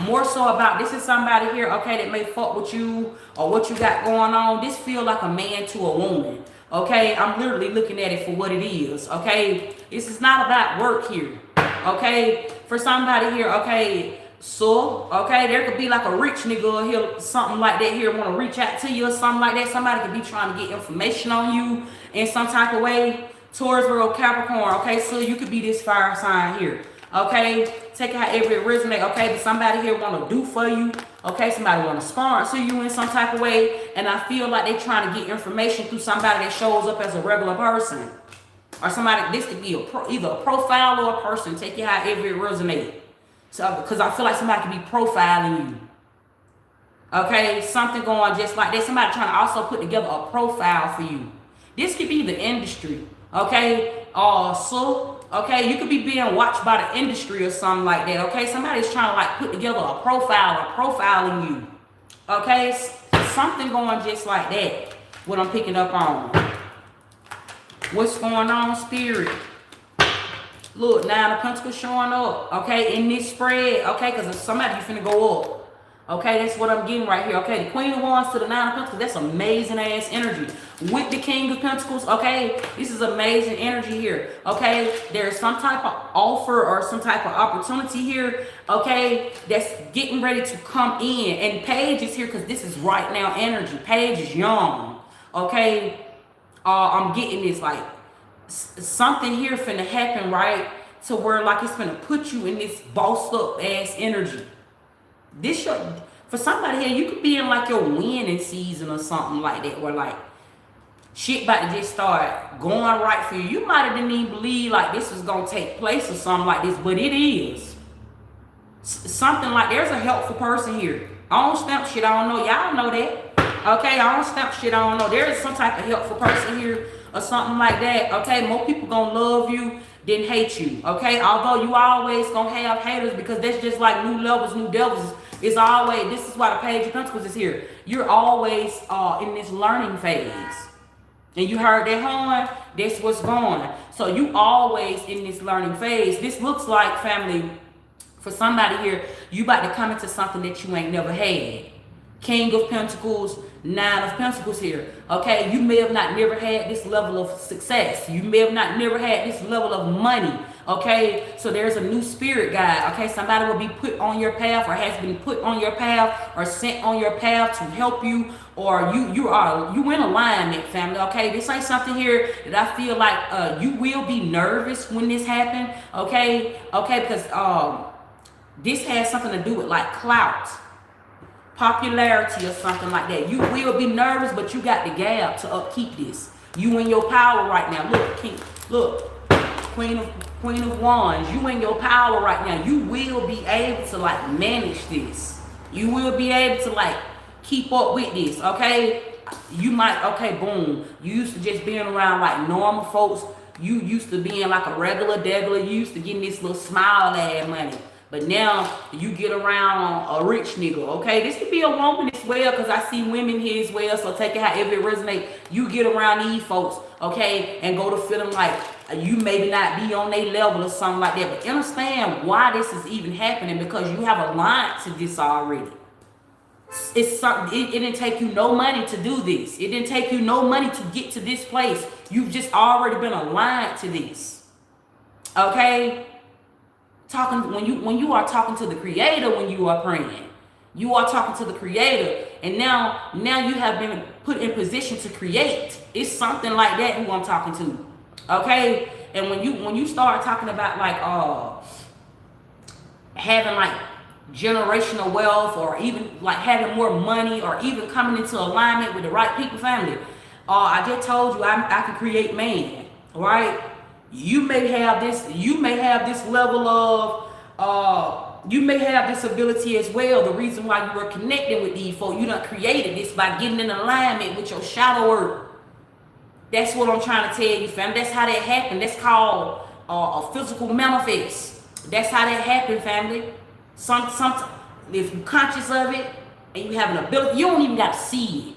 More so about, this is somebody here, okay, that may fuck with you or what you got going on. This feel like a man to a woman, okay? I'm literally looking at it for what it is, okay? This is not about work here, okay? For somebody here, okay, so, okay, there could be like a rich nigga here, something like that here, want to reach out to you or something like that. Somebody could be trying to get information on you in some type of way. Taurus, Virgo, Capricorn, okay? So you could be this fire sign here. Okay, take out every resonate. Okay, does somebody here want to do for you? Okay, somebody want to sponsor you in some type of way, and I feel like they trying to get information through somebody that shows up as a regular person, or somebody. This could be either a profile or a person. Take it how every resonate. So, because I feel like somebody could be profiling you. Okay, something going just like that. Somebody trying to also put together a profile for you. This could be the industry. Okay, okay, you could be being watched by the industry or something like that. Okay, somebody's trying to like put together a profile or profiling you. Okay, something going just like that. What I'm picking up on. What's going on, Spirit? Look, Nine of Pentacles showing up. Okay, in this spread. Okay, because somebody you finna go up. Okay, that's what I'm getting right here. Okay, the Queen of Wands to the Nine of Pentacles. That's amazing ass energy. With the King of Pentacles, okay, this is amazing energy here. Okay, there's some type of offer or some type of opportunity here. Okay, that's getting ready to come in. And Paige is here because this is right now energy. Paige is young. Okay, I'm getting this like something here finna happen, right? To where like it's finna put you in this bossed up ass energy. This for somebody here, you could be in like your winning season or something like that, where like shit about to just start going right for you. You might have didn't even believe like this was gonna take place or something like this, but it is. Something like, there's a helpful person here. I don't stamp shit, I don't know. Y'all know that. Okay, I don't stamp shit, I don't know. There is some type of helpful person here or something like that. Okay, more people gonna love you than hate you. Okay, although you always gonna have haters, because that's just like new levels, new devils. It's always, this is why the Page of Pentacles is here. You're always in this learning phase. And you heard that horn, that's what's going. So you always in this learning phase. This looks like, family, for somebody here, you about to come into something that you ain't never had. King of Pentacles, Nine of Pentacles here. Okay, you may have not never had this level of success. You may have not never had this level of money. Okay, so there's a new spirit guide. Okay, somebody will be put on your path, or has been put on your path, or sent on your path to help you, or you in alignment, family. Okay, this ain't something here that I feel like you will be nervous when this happen. Okay, because this has something to do with like clout, popularity, or something like that. You will be nervous, but you got the gab to upkeep this. You in your power right now. Look, King, look, Queen of Wands. You in your power right now. You will be able to like manage this. You will be able to like keep up with this. Okay, you might. Okay, boom. You used to just being around like normal folks. You used to being like a regular degular. You used to getting this little smile ad money. But now you get around a rich nigga, okay? This could be a woman as well, because I see women here as well, so take it however it resonates. You get around these folks, okay, and go to feeling like you maybe not be on their level or something like that. But understand why this is even happening, because you have aligned to this already. It's something, it didn't take you no money to do this. It didn't take you no money to get to this place. You've just already been aligned to this, okay? When you are talking to the Creator, when you are praying, you are talking to the Creator, and now you have been put in position to create. It's something like that who I'm talking to, okay? And when you start talking about like having like generational wealth, or even like having more money, or even coming into alignment with the right people, family, I just told you I can create man, right? You may have this level of you may have this ability as well. The reason why you were connecting with these folks, you done created this by getting in alignment with your shadow work. That's what I'm trying to tell you, fam. That's how that happened. That's called a physical manifest. That's how that happened, family. Some if you're conscious of it and you have an ability, you don't even got to see it.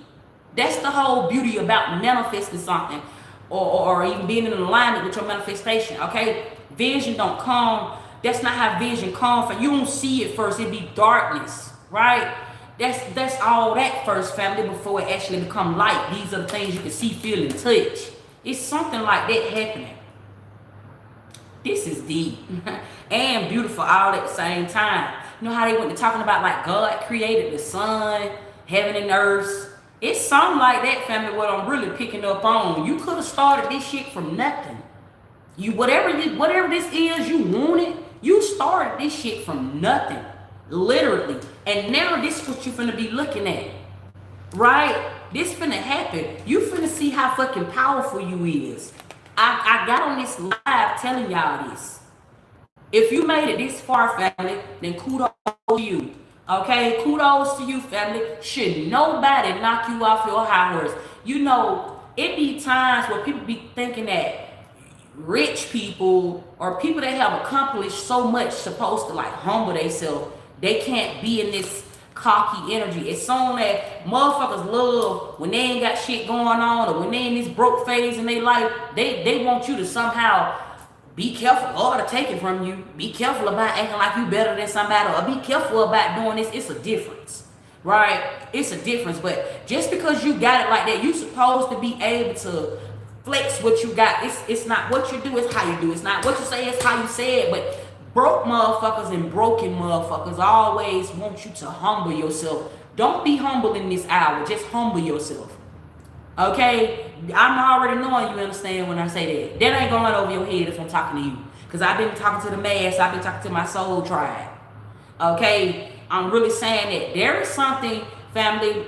That's the whole beauty about manifesting something. Or even being in alignment with your manifestation, okay? Vision don't come. That's not how vision comes from. You don't see it first. It be darkness, right? That's all that first, family, before it actually become light. These are the things you can see, feel, and touch. It's something like that happening. This is deep and beautiful all at the same time. You know how they went to talking about like God created the sun, heaven and earth. It's something like that, family, what I'm really picking up on. You could have started this shit from nothing. Whatever this is you wanted, you started this shit from nothing. Literally. And now this is what you're finna be looking at. Right? This finna happen. You finna see how fucking powerful you is. I got on this live telling y'all this. If you made it this far, family, then kudos to you. Okay, kudos to you, family. Should nobody knock you off your high horse. You know, it be times where people be thinking that rich people or people that have accomplished so much supposed to like humble themselves. They can't be in this cocky energy. It's something that motherfuckers love when they ain't got shit going on, or when they in this broke phase in their life. They want you to somehow be careful, or to take it from you. Be careful about acting like you better than somebody, or be careful about doing this. It's a difference, right? It's a difference. But just because you got it like that, you supposed to be able to flex what you got. It's not what you do, it's how you do. It's not what you say, it's how you say it. But broke motherfuckers and broken motherfuckers always want you to humble yourself. Don't be humble in this hour. Just humble yourself. Okay? I'm already knowing you understand when I say that. That ain't gonna run over your head if I'm talking to you. Because I've been talking to the mass. I've been talking to my soul tribe. Okay? I'm really saying that there is something, family,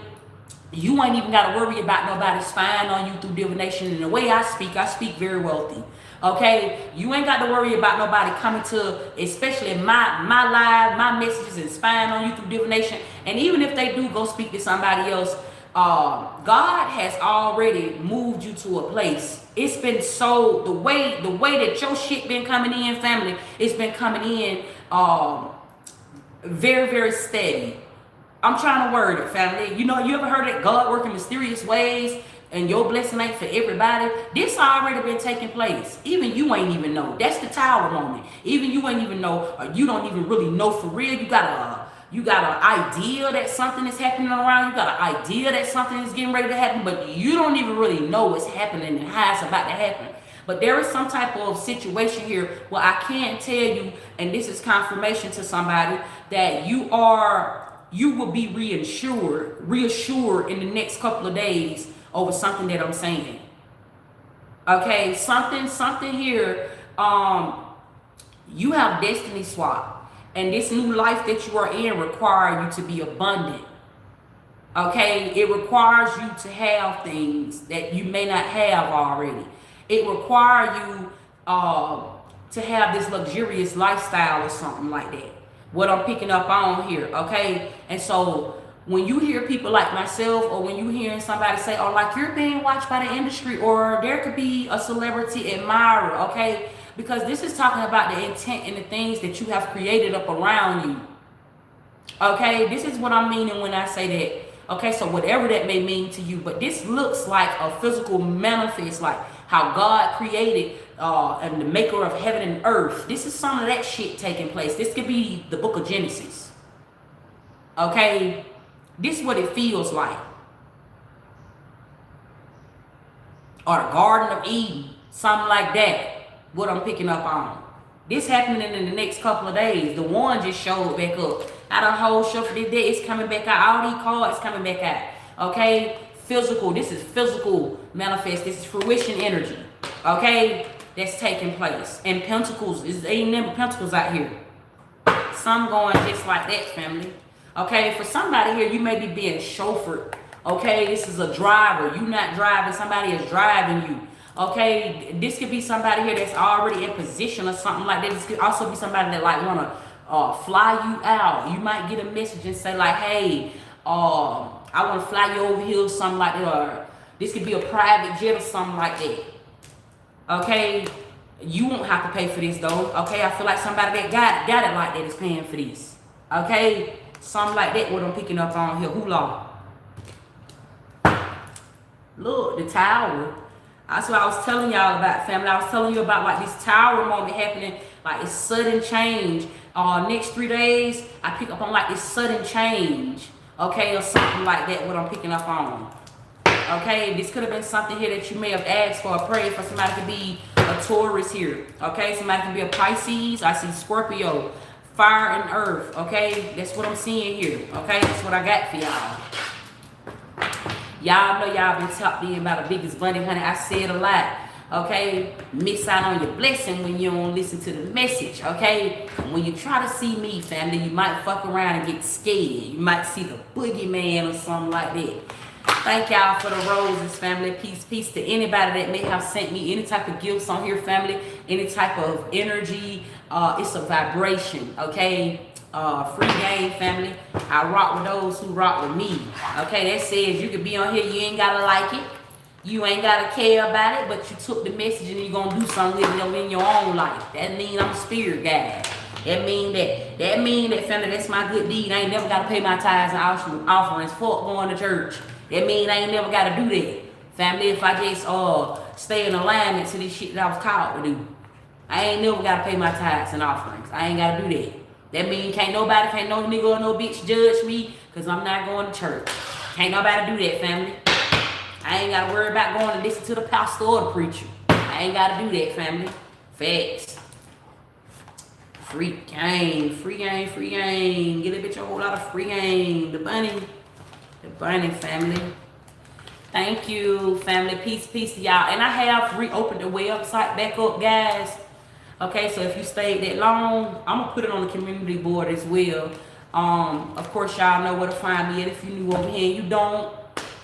You ain't even got to worry about nobody spying on you through divination. And the way I speak very wealthy. Okay, you ain't got to worry about nobody coming to, especially my live, my messages, and spying on you through divination. And even if they do go speak to somebody else, God has already moved you to a place. It's been so the way that your shit been coming in, family. It's been coming in very, very steady. I'm trying to word it, family. You know, you ever heard that God working mysterious ways and your blessing ain't for everybody? This already been taking place. Even you ain't even know. That's the tower moment. Even you ain't even know, or you don't even really know for real. You got an idea that something is happening around. You got an idea that something is getting ready to happen, but you don't even really know what's happening and how it's about to happen. But there is some type of situation here where I can tell you, and this is confirmation to somebody, that you will be reassured in the next couple of days over something that I'm saying. Okay, something here. You have destiny swap, and this new life that you are in require you to be abundant. Okay, it requires you to have things that you may not have already. It requires you to have this luxurious lifestyle or something like that. What I'm picking up on here, okay? And so when you hear people like myself, or when you hearing somebody say, oh, like you're being watched by the industry, or there could be a celebrity admirer, okay? Because this is talking about the intent and the things that you have created up around you. Okay, this is what I'm meaning when I say that. Okay, so whatever that may mean to you, but this looks like a physical manifest, like how God created and the maker of heaven and earth. This is some of that shit taking place. This could be the book of Genesis. Okay, this is what it feels like. Or the Garden of Eden, something like that. What I'm picking up on. This happening in the next couple of days. The one just showed back up. I done whole show for this day. It's coming back out. All these cards coming back out. Okay, physical. This is physical manifest. This is fruition energy. Okay, that's taking place. And pentacles, ain't never pentacles out here. Some going just like that, family. Okay, for somebody here, you may be being chauffeured. Okay, this is a driver. You not driving, somebody is driving you. Okay, this could be somebody here that's already in position or something like that. This could also be somebody that like want to fly you out. You might get a message and say like, hey, I want to fly you over here or something like that. Or this could be a private jet or something like that. Okay, you won't have to pay for this though. Okay, I feel like somebody that got it like that is paying for this. Okay, something like that. What I'm picking up on here. Hula. Look, the tower. That's what I was telling y'all about, family. I was telling you about like this tower moment happening, like it's sudden change. Next 3 days, I pick up on like this sudden change, okay, or something like that. What I'm picking up on, okay. This could have been something here that you may have asked for or prayed for. Somebody could be a Taurus here, okay. Somebody can be a Pisces. I see Scorpio, fire and earth, okay. That's what I'm seeing here, okay. That's what I got for y'all. Y'all know y'all been talked in about the biggest bunny, honey. I said a lot, okay? Miss out on your blessing when you don't listen to the message, okay? When you try to see me, family, you might fuck around and get scared. You might see the boogeyman or something like that. Thank y'all for the roses, family. Peace to anybody that may have sent me any type of gifts on here, family. Any type of energy. It's a vibration, okay? Free game, family. I rock with those who rock with me. Okay, that says you can be on here, you ain't gotta like it, you ain't gotta care about it, but you took the message and you're gonna do something with it in your own life. That mean I'm a spirit guide. That mean that, family, that's my good deed. I ain't never gotta pay my tithes and offerings for going to church. That mean I ain't never gotta do that. Family, if I just stay in alignment to this shit that I was called to do. I ain't never gotta pay my tithes and offerings. I ain't gotta do that. That means can't no nigga or no bitch judge me because I'm not going to church. Can't nobody do that, family. I ain't got to worry about going to listen to the pastor or the preacher. I ain't got to do that, family. Facts. Free game. Get a bitch a whole lot of free game. The bunny, family. Thank you, family. Peace to y'all. And I have reopened the website back up, guys. Okay, so if you stayed that long, I'm going to put it on the community board as well. Of course, y'all know where to find me at if you new over here and you don't.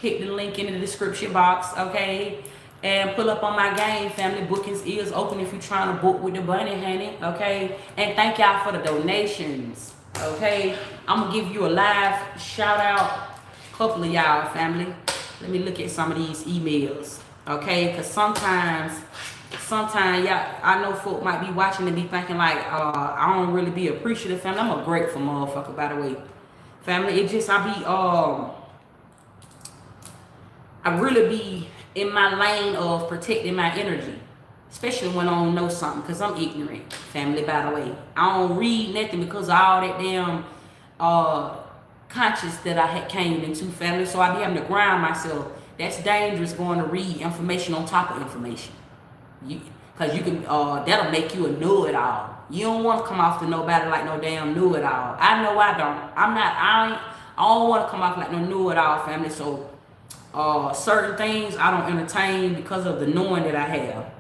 hit the link in the description box, okay? And pull up on my game, family. Bookings is open if you're trying to book with the bunny, honey, okay? And thank y'all for the donations, okay? I'm gonna give you a live shout out, couple of y'all, family. Let me look at some of these emails, okay? Because sometimes y'all, I know folk might be watching and be thinking like, I don't really be appreciative, family. I'm a grateful motherfucker, by the way, family. It just, I really be in my lane of protecting my energy, especially when I don't know something, because I'm ignorant, family, by the way. I don't read nothing because of all that damn conscious that I had came into, family. So I be having to ground myself. That's dangerous, going to read information on top of information. Because you can, that'll make you a know-it-all. You don't want to come off to nobody like no damn know-it-all. I know I don't. I don't want to come off like no know-it-all, family. So certain things I don't entertain because of the knowing that I have.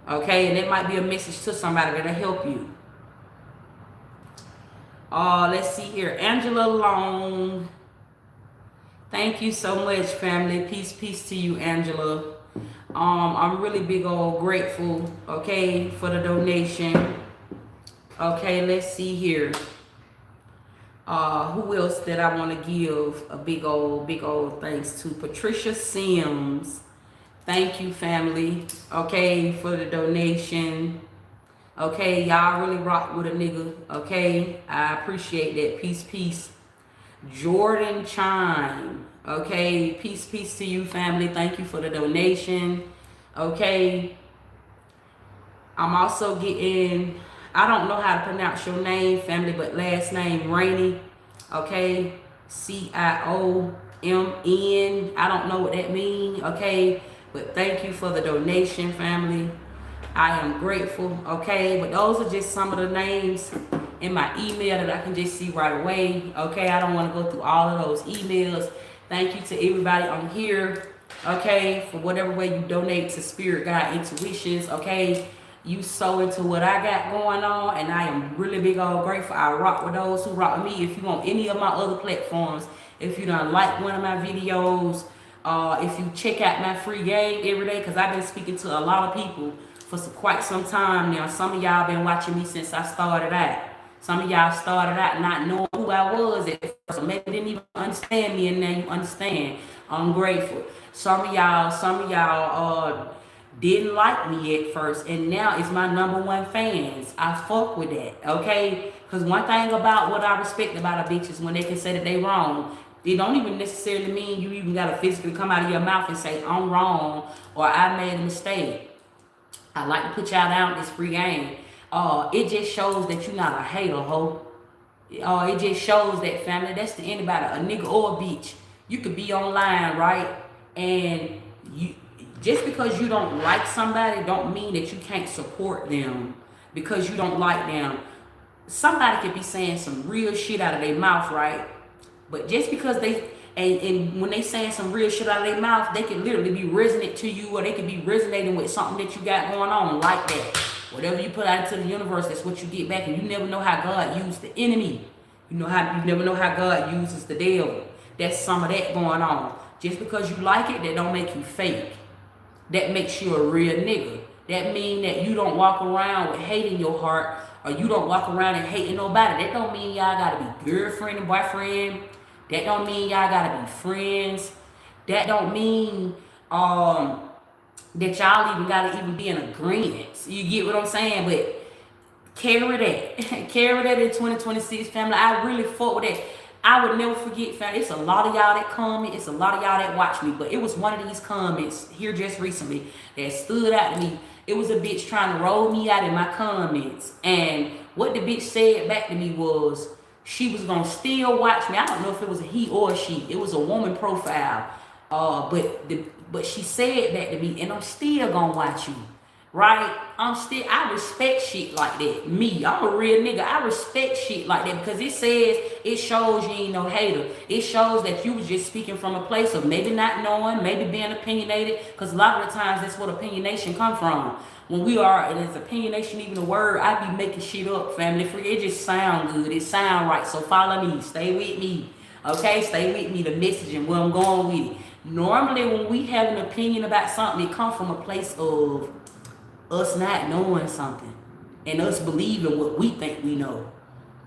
Okay, and it might be a message to somebody that'll help you. Let's see here. Angela Long. Thank you so much, family. Peace to you, Angela. I'm really big old grateful, okay, for the donation. Okay, let's see here. Who else that I want to give a big old thanks to? Patricia Sims. Thank you, family, okay, for the donation. Okay, y'all really rock with a nigga, okay? I appreciate that. Peace. Jordan Chime, okay? Peace to you, family. Thank you for the donation, okay? I'm also getting, I don't know how to pronounce your name, family, but last name Rainey, okay? Ciomn. I don't know what that means, okay? But thank you for the donation, family. I am grateful, okay? But those are just some of the names in my email that I can just see right away, okay? I don't want to go through all of those emails. Thank you to everybody on here, okay? For whatever way you donate to Spirit Guide Intuitions, okay? You sow into what I got going on, and I am really big old grateful. I rock with those who rock with me. If you want any of my other platforms, if you don't like one of my videos, if you check out my free game every day, because I've been speaking to a lot of people for quite some time now. Some of y'all been watching me since I started out. Some of y'all started out not knowing who I was at first, so maybe didn't even understand me, and now you understand. I'm grateful. Some of y'all didn't like me at first, and now it's my #1 fans. I fuck with that, okay? Because one thing about what I respect about a bitch is when they can say that they wrong. It don't even necessarily mean you even gotta physically come out of your mouth and say, I'm wrong, or I made a mistake. I like to put y'all down this free game. It just shows that you're not a hater, ho. It just shows that, family, that's to anybody, a nigga or a bitch. You could be online, right? And you, just because you don't like somebody don't mean that you can't support them because you don't like them. Somebody could be saying some real shit out of their mouth, right? But just because they, and when they saying some real shit out of their mouth, they can literally be resonant to you, or they can be resonating with something that you got going on like that. Whatever you put out into the universe, that's what you get back. And you never know how God used the enemy. You never know how God uses the devil. That's some of that going on. Just because you like it, that don't make you fake. That makes you a real nigga. That mean that you don't walk around with hate in your heart, or you don't walk around and hating nobody. That don't mean y'all gotta be girlfriend and boyfriend. That don't mean y'all gotta be friends. That don't mean that y'all even gotta even be in agreement. You get what I'm saying? But carry that. Carry that in 2026, family. I really fought with that. I would never forget, family. It's a lot of y'all that comment. It's a lot of y'all that watch me. But it was one of these comments here just recently that stood out to me. It was a bitch trying to roll me out in my comments. And what the bitch said back to me was, she was gonna still watch me. I don't know if it was a he or a she. It was a woman profile. But she said that to me, and I'm still gonna watch you. Right? I respect shit like that. Me, I'm a real nigga. I respect shit like that because it shows you ain't no hater. It shows that you was just speaking from a place of maybe not knowing, maybe being opinionated, because a lot of the times that's what opinionation come from. When we are, and is opinionation even a word, I be making shit up, family. Free, it just sound good. It sound right. So follow me. Stay with me. Okay? Stay with me. The message and where I'm going with it. Normally, when we have an opinion about something, it comes from a place of us not knowing something and us believing what we think we know.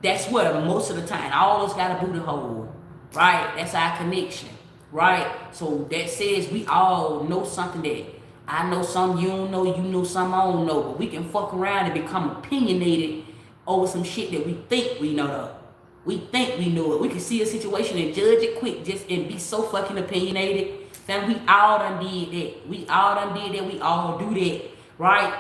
That's what most of the time, all of us got a booty hole, right? That's our connection, right? So that says we all know something that I know something you don't know, you know something I don't know, but we can fuck around and become opinionated over some shit that we think we know though. We think we know it. We can see a situation and judge it quick just and be so fucking opinionated. Then we all done did that. We all done did that. We all do that, right?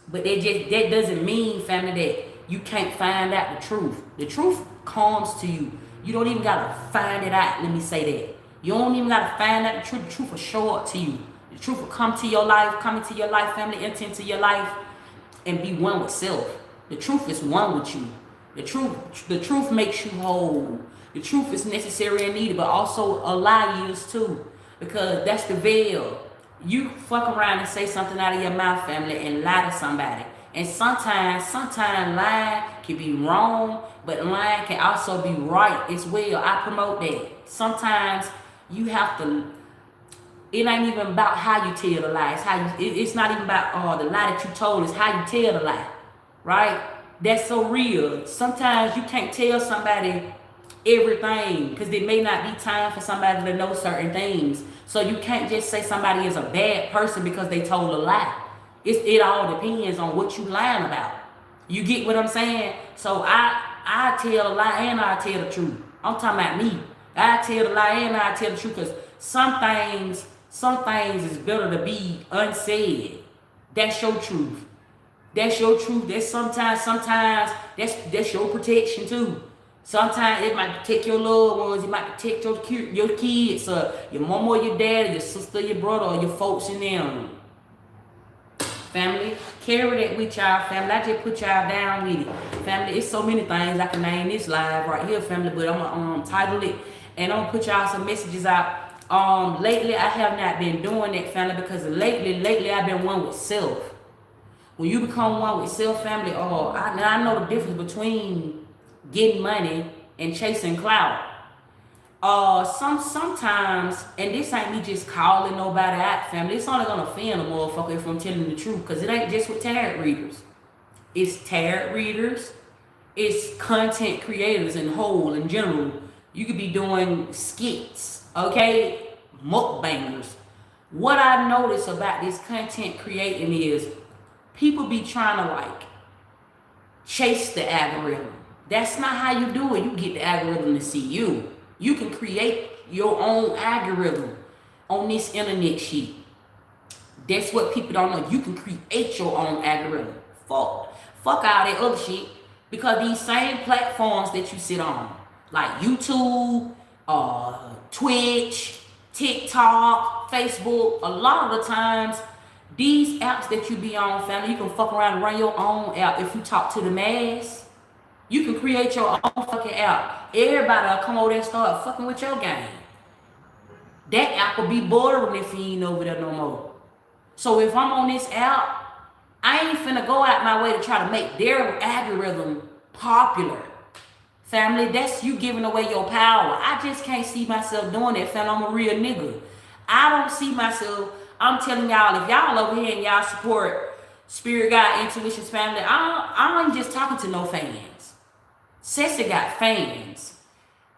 But that doesn't mean, family, that you can't find out the truth. The truth comes to you. You don't even gotta find it out. Let me say that. You don't even gotta find out the truth. The truth will show up to you. The truth will come to your life, come into your life, family, enter into your life, and be one with self. The truth is one with you. The truth makes you whole. The truth is necessary and needed, but also a lie is too. Because that's the veil. You fuck around and say something out of your mouth, family, and lie to somebody. And sometimes lying can be wrong, but lying can also be right as well. I promote that. Sometimes you have to. It ain't even about how you tell the lie. It's not even about the lie that you told. It's how you tell the lie, right? That's so real. Sometimes you can't tell somebody everything because there may not be time for somebody to know certain things. So you can't just say somebody is a bad person because they told a lie. It all depends on what you lying about. You get what I'm saying? So I tell a lie and I tell the truth. I'm talking about me. I tell the lie and I tell the truth because some things is better to be unsaid. That's your truth. That's your truth. That's sometimes that's your protection too. Sometimes it might protect your loved ones. It might protect your kids, or your mom or your dad, or your sister, your brother, or your folks in them. Family, carry that with y'all, family. I just put y'all down with it. Family, it's so many things I can name this live right here, family, but I'm gonna title it and I'm gonna put y'all some messages out. Lately I have not been doing that, family, because lately I've been one with self. When you become one with self, family, I know the difference between getting money and chasing clout. Sometimes, and this ain't me just calling nobody out, family. It's only gonna offend a motherfucker if I'm telling the truth, because it ain't just with tarot readers. It's tarot readers. It's content creators in whole, in general. You could be doing skits, okay? Mukbangers. What I notice about this content creating is people be trying to chase the algorithm. That's not how you do it. You get the algorithm to see you. You can create your own algorithm on this internet shit. That's what people don't know. You can create your own algorithm. Fuck all that other shit. Because these same platforms that you sit on, like YouTube, Twitch, TikTok, Facebook, a lot of the times, these apps that you be on, family, you can fuck around and run your own app if you talk to the mass. You can create your own fucking app. Everybody will come over there and start fucking with your game. That app will be boring if you ain't over there no more. So if I'm on this app, I ain't finna go out my way to try to make their algorithm popular. Family, that's you giving away your power. I just can't see myself doing that, family. I'm a real nigga. I don't see myself. I'm telling y'all, if y'all over here and y'all support Spirit Guide Intuitions, family, I ain't just talking to no fans. Ceci got fans.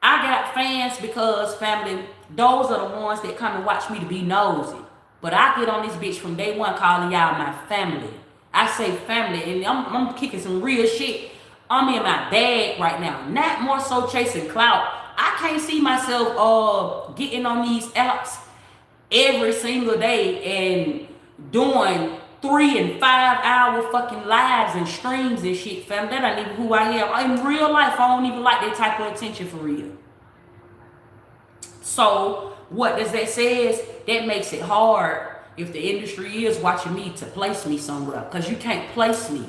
I got fans because, family, those are the ones that come and watch me to be nosy. But I get on this bitch from day one calling y'all my family. I say family, and I'm kicking some real shit. I'm in my bag right now. Not more so chasing clout. I can't see myself getting on these apps every single day and doing 3 and 5 hour fucking lives and streams and shit, fam. That ain't even who I am. In real life, I don't even like that type of attention for real. So what does that say? That makes it hard if the industry is watching me to place me somewhere, because you can't place me.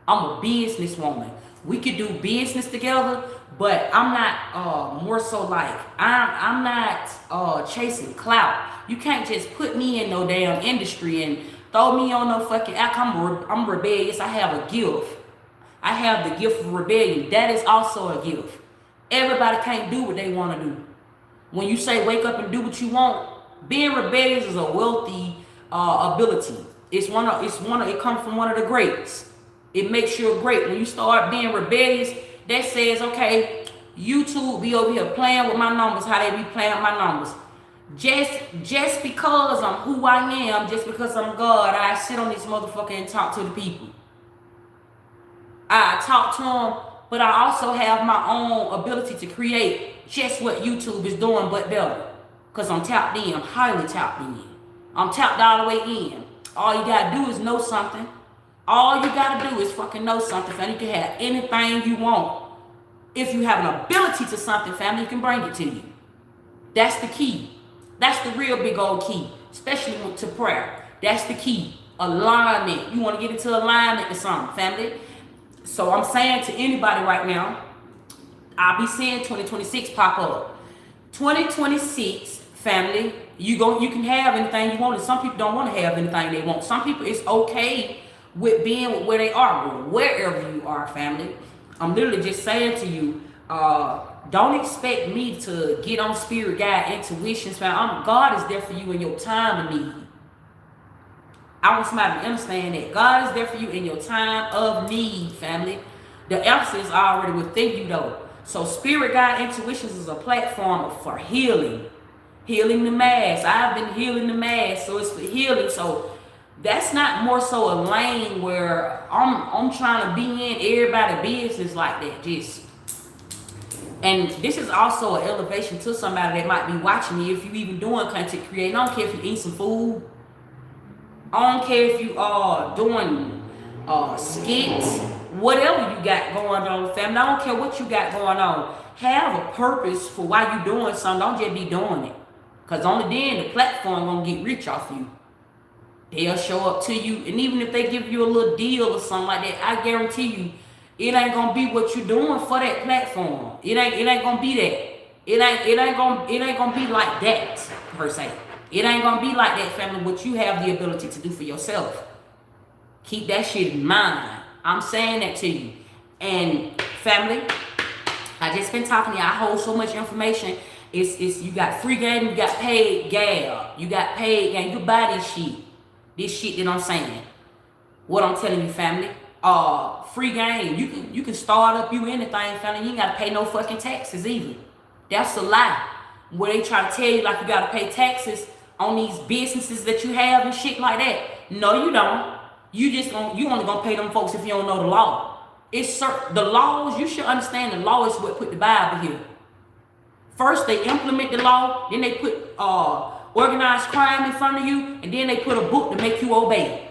I'm a businesswoman. We could do business together, but I'm not more so like I'm not chasing clout. You can't just put me in no damn industry and throw me on no fucking act. I'm rebellious. I have a gift. I have the gift of rebellion. That is also a gift. Everybody can't do what they want to do. When you say wake up and do what you want, Being rebellious is a wealthy ability. It comes from one of the greats. It makes you a great. When you start being rebellious, that says, okay, YouTube be over here playing with my numbers, how they be playing with my numbers. Just because I'm who I am, just because I'm God, I sit on this motherfucker and talk to the people. I talk to them, but I also have my own ability to create just what YouTube is doing, but better. Because I'm tapped in. I'm highly tapped in. I'm tapped all the way in. All you got to do is know something. All you got to do is fucking know something, family. You can have anything you want. If you have an ability to something, family, you can bring it to you. That's the key. That's the real big old key, especially to prayer. That's the key. Alignment. You want to get into alignment with something, family. So I'm saying to anybody right now, I'll be seeing 2026 pop up. 2026, family, you can have anything you want, and some people don't want to have anything they want. Some people, it's okay with being where they are, wherever you are, family. I'm literally just saying to you, don't expect me to get on spirit guide intuitions, family. God is there for you in your time of need. I want somebody to understand that God is there for you in your time of need, family. The answer is already within you, though. So Spirit Guide Intuitions is a platform for healing. Healing the mass. I've been healing the mass, so it's for healing. So that's not more so a lane where I'm trying to be in everybody's business like that. And this is also an elevation to somebody that might be watching me. If you even doing content creating, I don't care if you eat some food. I don't care if you are doing skits, whatever you got going on, family. I don't care what you got going on. Have a purpose for why you doing something. Don't just be doing it. Because only then the platform going to get rich off you. They'll show up to you. And even if they give you a little deal or something like that, I guarantee you, it ain't going to be what you're doing for that platform. It ain't going to be that. It ain't going to be like that, per se. It ain't gonna be like that, family, what you have the ability to do for yourself. Keep that shit in mind. I'm saying that to you. And family, I just been talking to you. I hold so much information. It's you got free game, you got paid gab. You got paid game. You can buy this shit. This shit that I'm saying. What I'm telling you, family. Free game. You can start up you anything, family. You ain't gotta pay no fucking taxes either. That's a lie. Where they try to tell you like you gotta pay taxes on these businesses that you have and shit like that. No, you don't. You only gonna pay them folks if you don't know the law. It's the laws. You should understand the law is what put the Bible here. First they implement the law, then they put organized crime in front of you, and then they put a book to make you obey.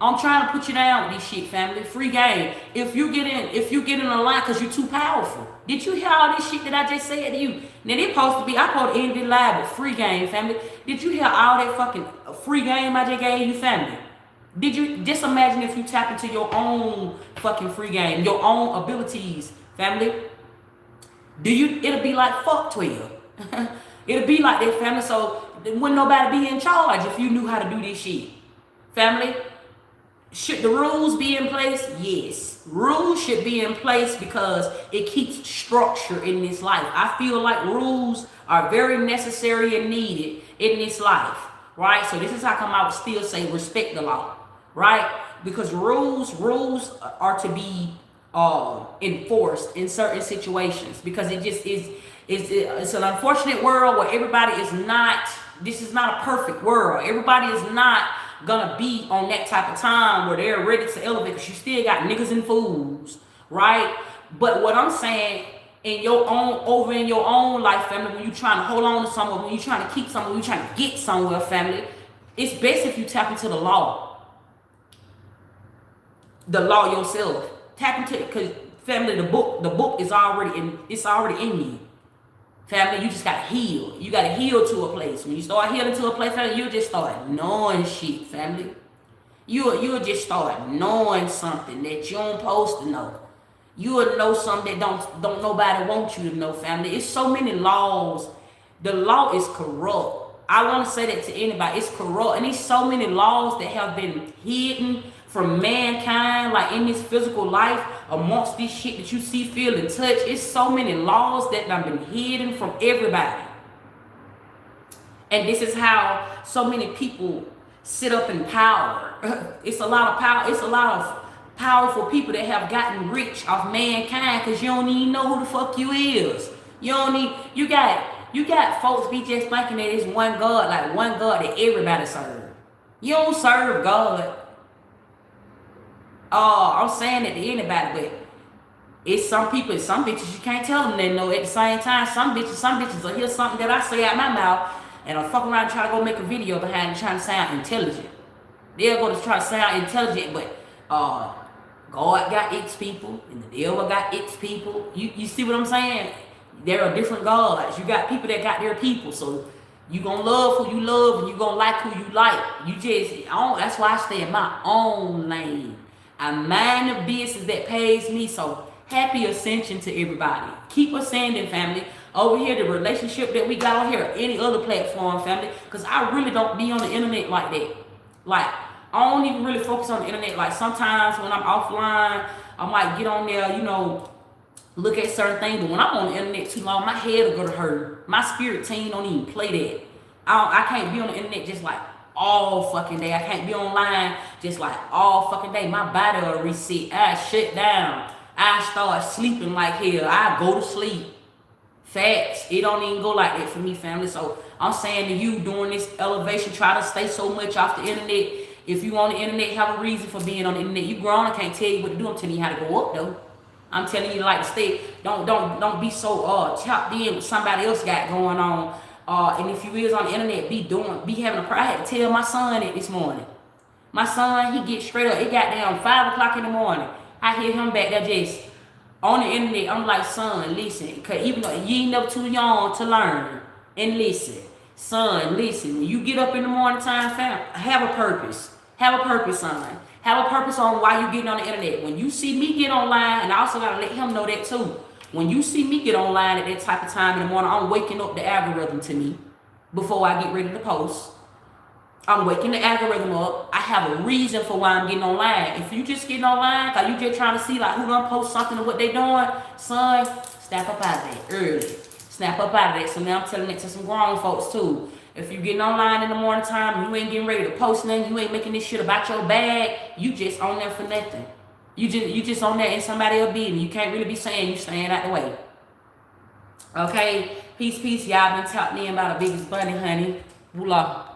I'm trying to put you down with this shit, family. Free game. If you get in a line because you're too powerful. Did you hear all this shit that I just said to you? Now they supposed to be, I supposed to end it live with free game, family. Did you hear all that fucking free game I just gave you, family? Did you just imagine if you tap into your own fucking free game, your own abilities, family? It'll be like fuck 12. It'll be like that, family. So wouldn't nobody be in charge if you knew how to do this shit. Family, should the rules be in place? Yes. Rules should be in place because it keeps structure in this life. I feel like rules are very necessary and needed in this life, right? So this is how come I would still say respect the law, right? Because rules are to be enforced in certain situations because it just is. It's an unfortunate world where everybody is not. This is not a perfect world. Everybody is not gonna be on that type of time where they're ready to elevate because you still got niggas and fools, right? But what I'm saying, in your own life, family, when you're trying to hold on to somewhere, when you're trying to keep somewhere, when you're trying to get somewhere, family, it's best if you tap into the law. The law yourself. Tap into it, because family, the book is already in you. Family, you just gotta heal. You gotta heal to a place. When you start healing to a place, family, you'll just start knowing shit, family. You'll just start knowing something that you don't supposed to know. You'll know something that don't nobody want you to know, family. It's so many laws. The law is corrupt. I want to say that to anybody. It's corrupt. And there's so many laws that have been hidden from mankind, like in this physical life, amongst this shit that you see, feel, and touch. It's so many laws that have been hidden from everybody. And this is how so many people sit up in power. It's a lot of power. It's a lot of powerful people that have gotten rich off mankind because you don't even know who the fuck you is. You don't need. You got folks be just thinking that it's one God, like one God that everybody serve. You don't serve God. I'm saying it to anybody, but it's some people, some bitches you can't tell them they know. At the same time, some bitches will hear something that I say out my mouth and I'll fuck around and try to go make a video behind it trying to sound intelligent. They'll go to try to sound intelligent, but God got its people and the devil got its people. You see what I'm saying? There are different gods. You got people that got their people, so you gonna love who you love and you gonna like who you like. That's why I stay in my own lane. I mind the business that pays me, so happy ascension to everybody. Keep ascending, family. Over here, the relationship that we got on here, any other platform, family, because I really don't be on the internet like that. Like, I don't even really focus on the internet. Like, sometimes when I'm offline, I might get on there, look at certain things. But when I'm on the internet too long, my head will go to hurt. My spirit team don't even play that. I can't be on the internet just like all fucking day. I can't be online just like all fucking day. My body will reset. I shut down. I start sleeping like hell. I go to sleep. Facts. It don't even go like that for me, family. So I'm saying to you, during this elevation, try to stay so much off the internet. If you on the internet, have a reason for being on the internet. You grown, I can't tell you what to do. I'm telling you how to go up though. I'm telling you like to stay. Don't be so chopped in with somebody else got going on. And if you is on the internet, be having a pride. I had to tell my son it this morning. My son, he get straight up. It got down 5 o'clock in the morning. I hear him back there just on the internet. I'm like, son, listen, cause even though you ain't never too young to learn and listen, son, listen. When you get up in the morning time, fam, have a purpose. Have a purpose, son. Have a purpose on why you getting on the internet. When you see me get online, and I also gotta let him know that too. When you see me get online at that type of time in the morning, I'm waking up the algorithm to me before I get ready to post. I'm waking the algorithm up. I have a reason for why I'm getting online. If you just getting online, cause you just trying to see like who gonna post something and what they doing, son, snap up out of that early. Snap up out of that. So now I'm telling it to some grown folks too. If you getting online in the morning time, you ain't getting ready to post nothing, you ain't making this shit about your bag, you just on there for nothing. You just on there in somebody else business. You can't really be saying you staying out the way. Okay? Peace. Y'all been tapped in by the biggest bunny, honey. Bula.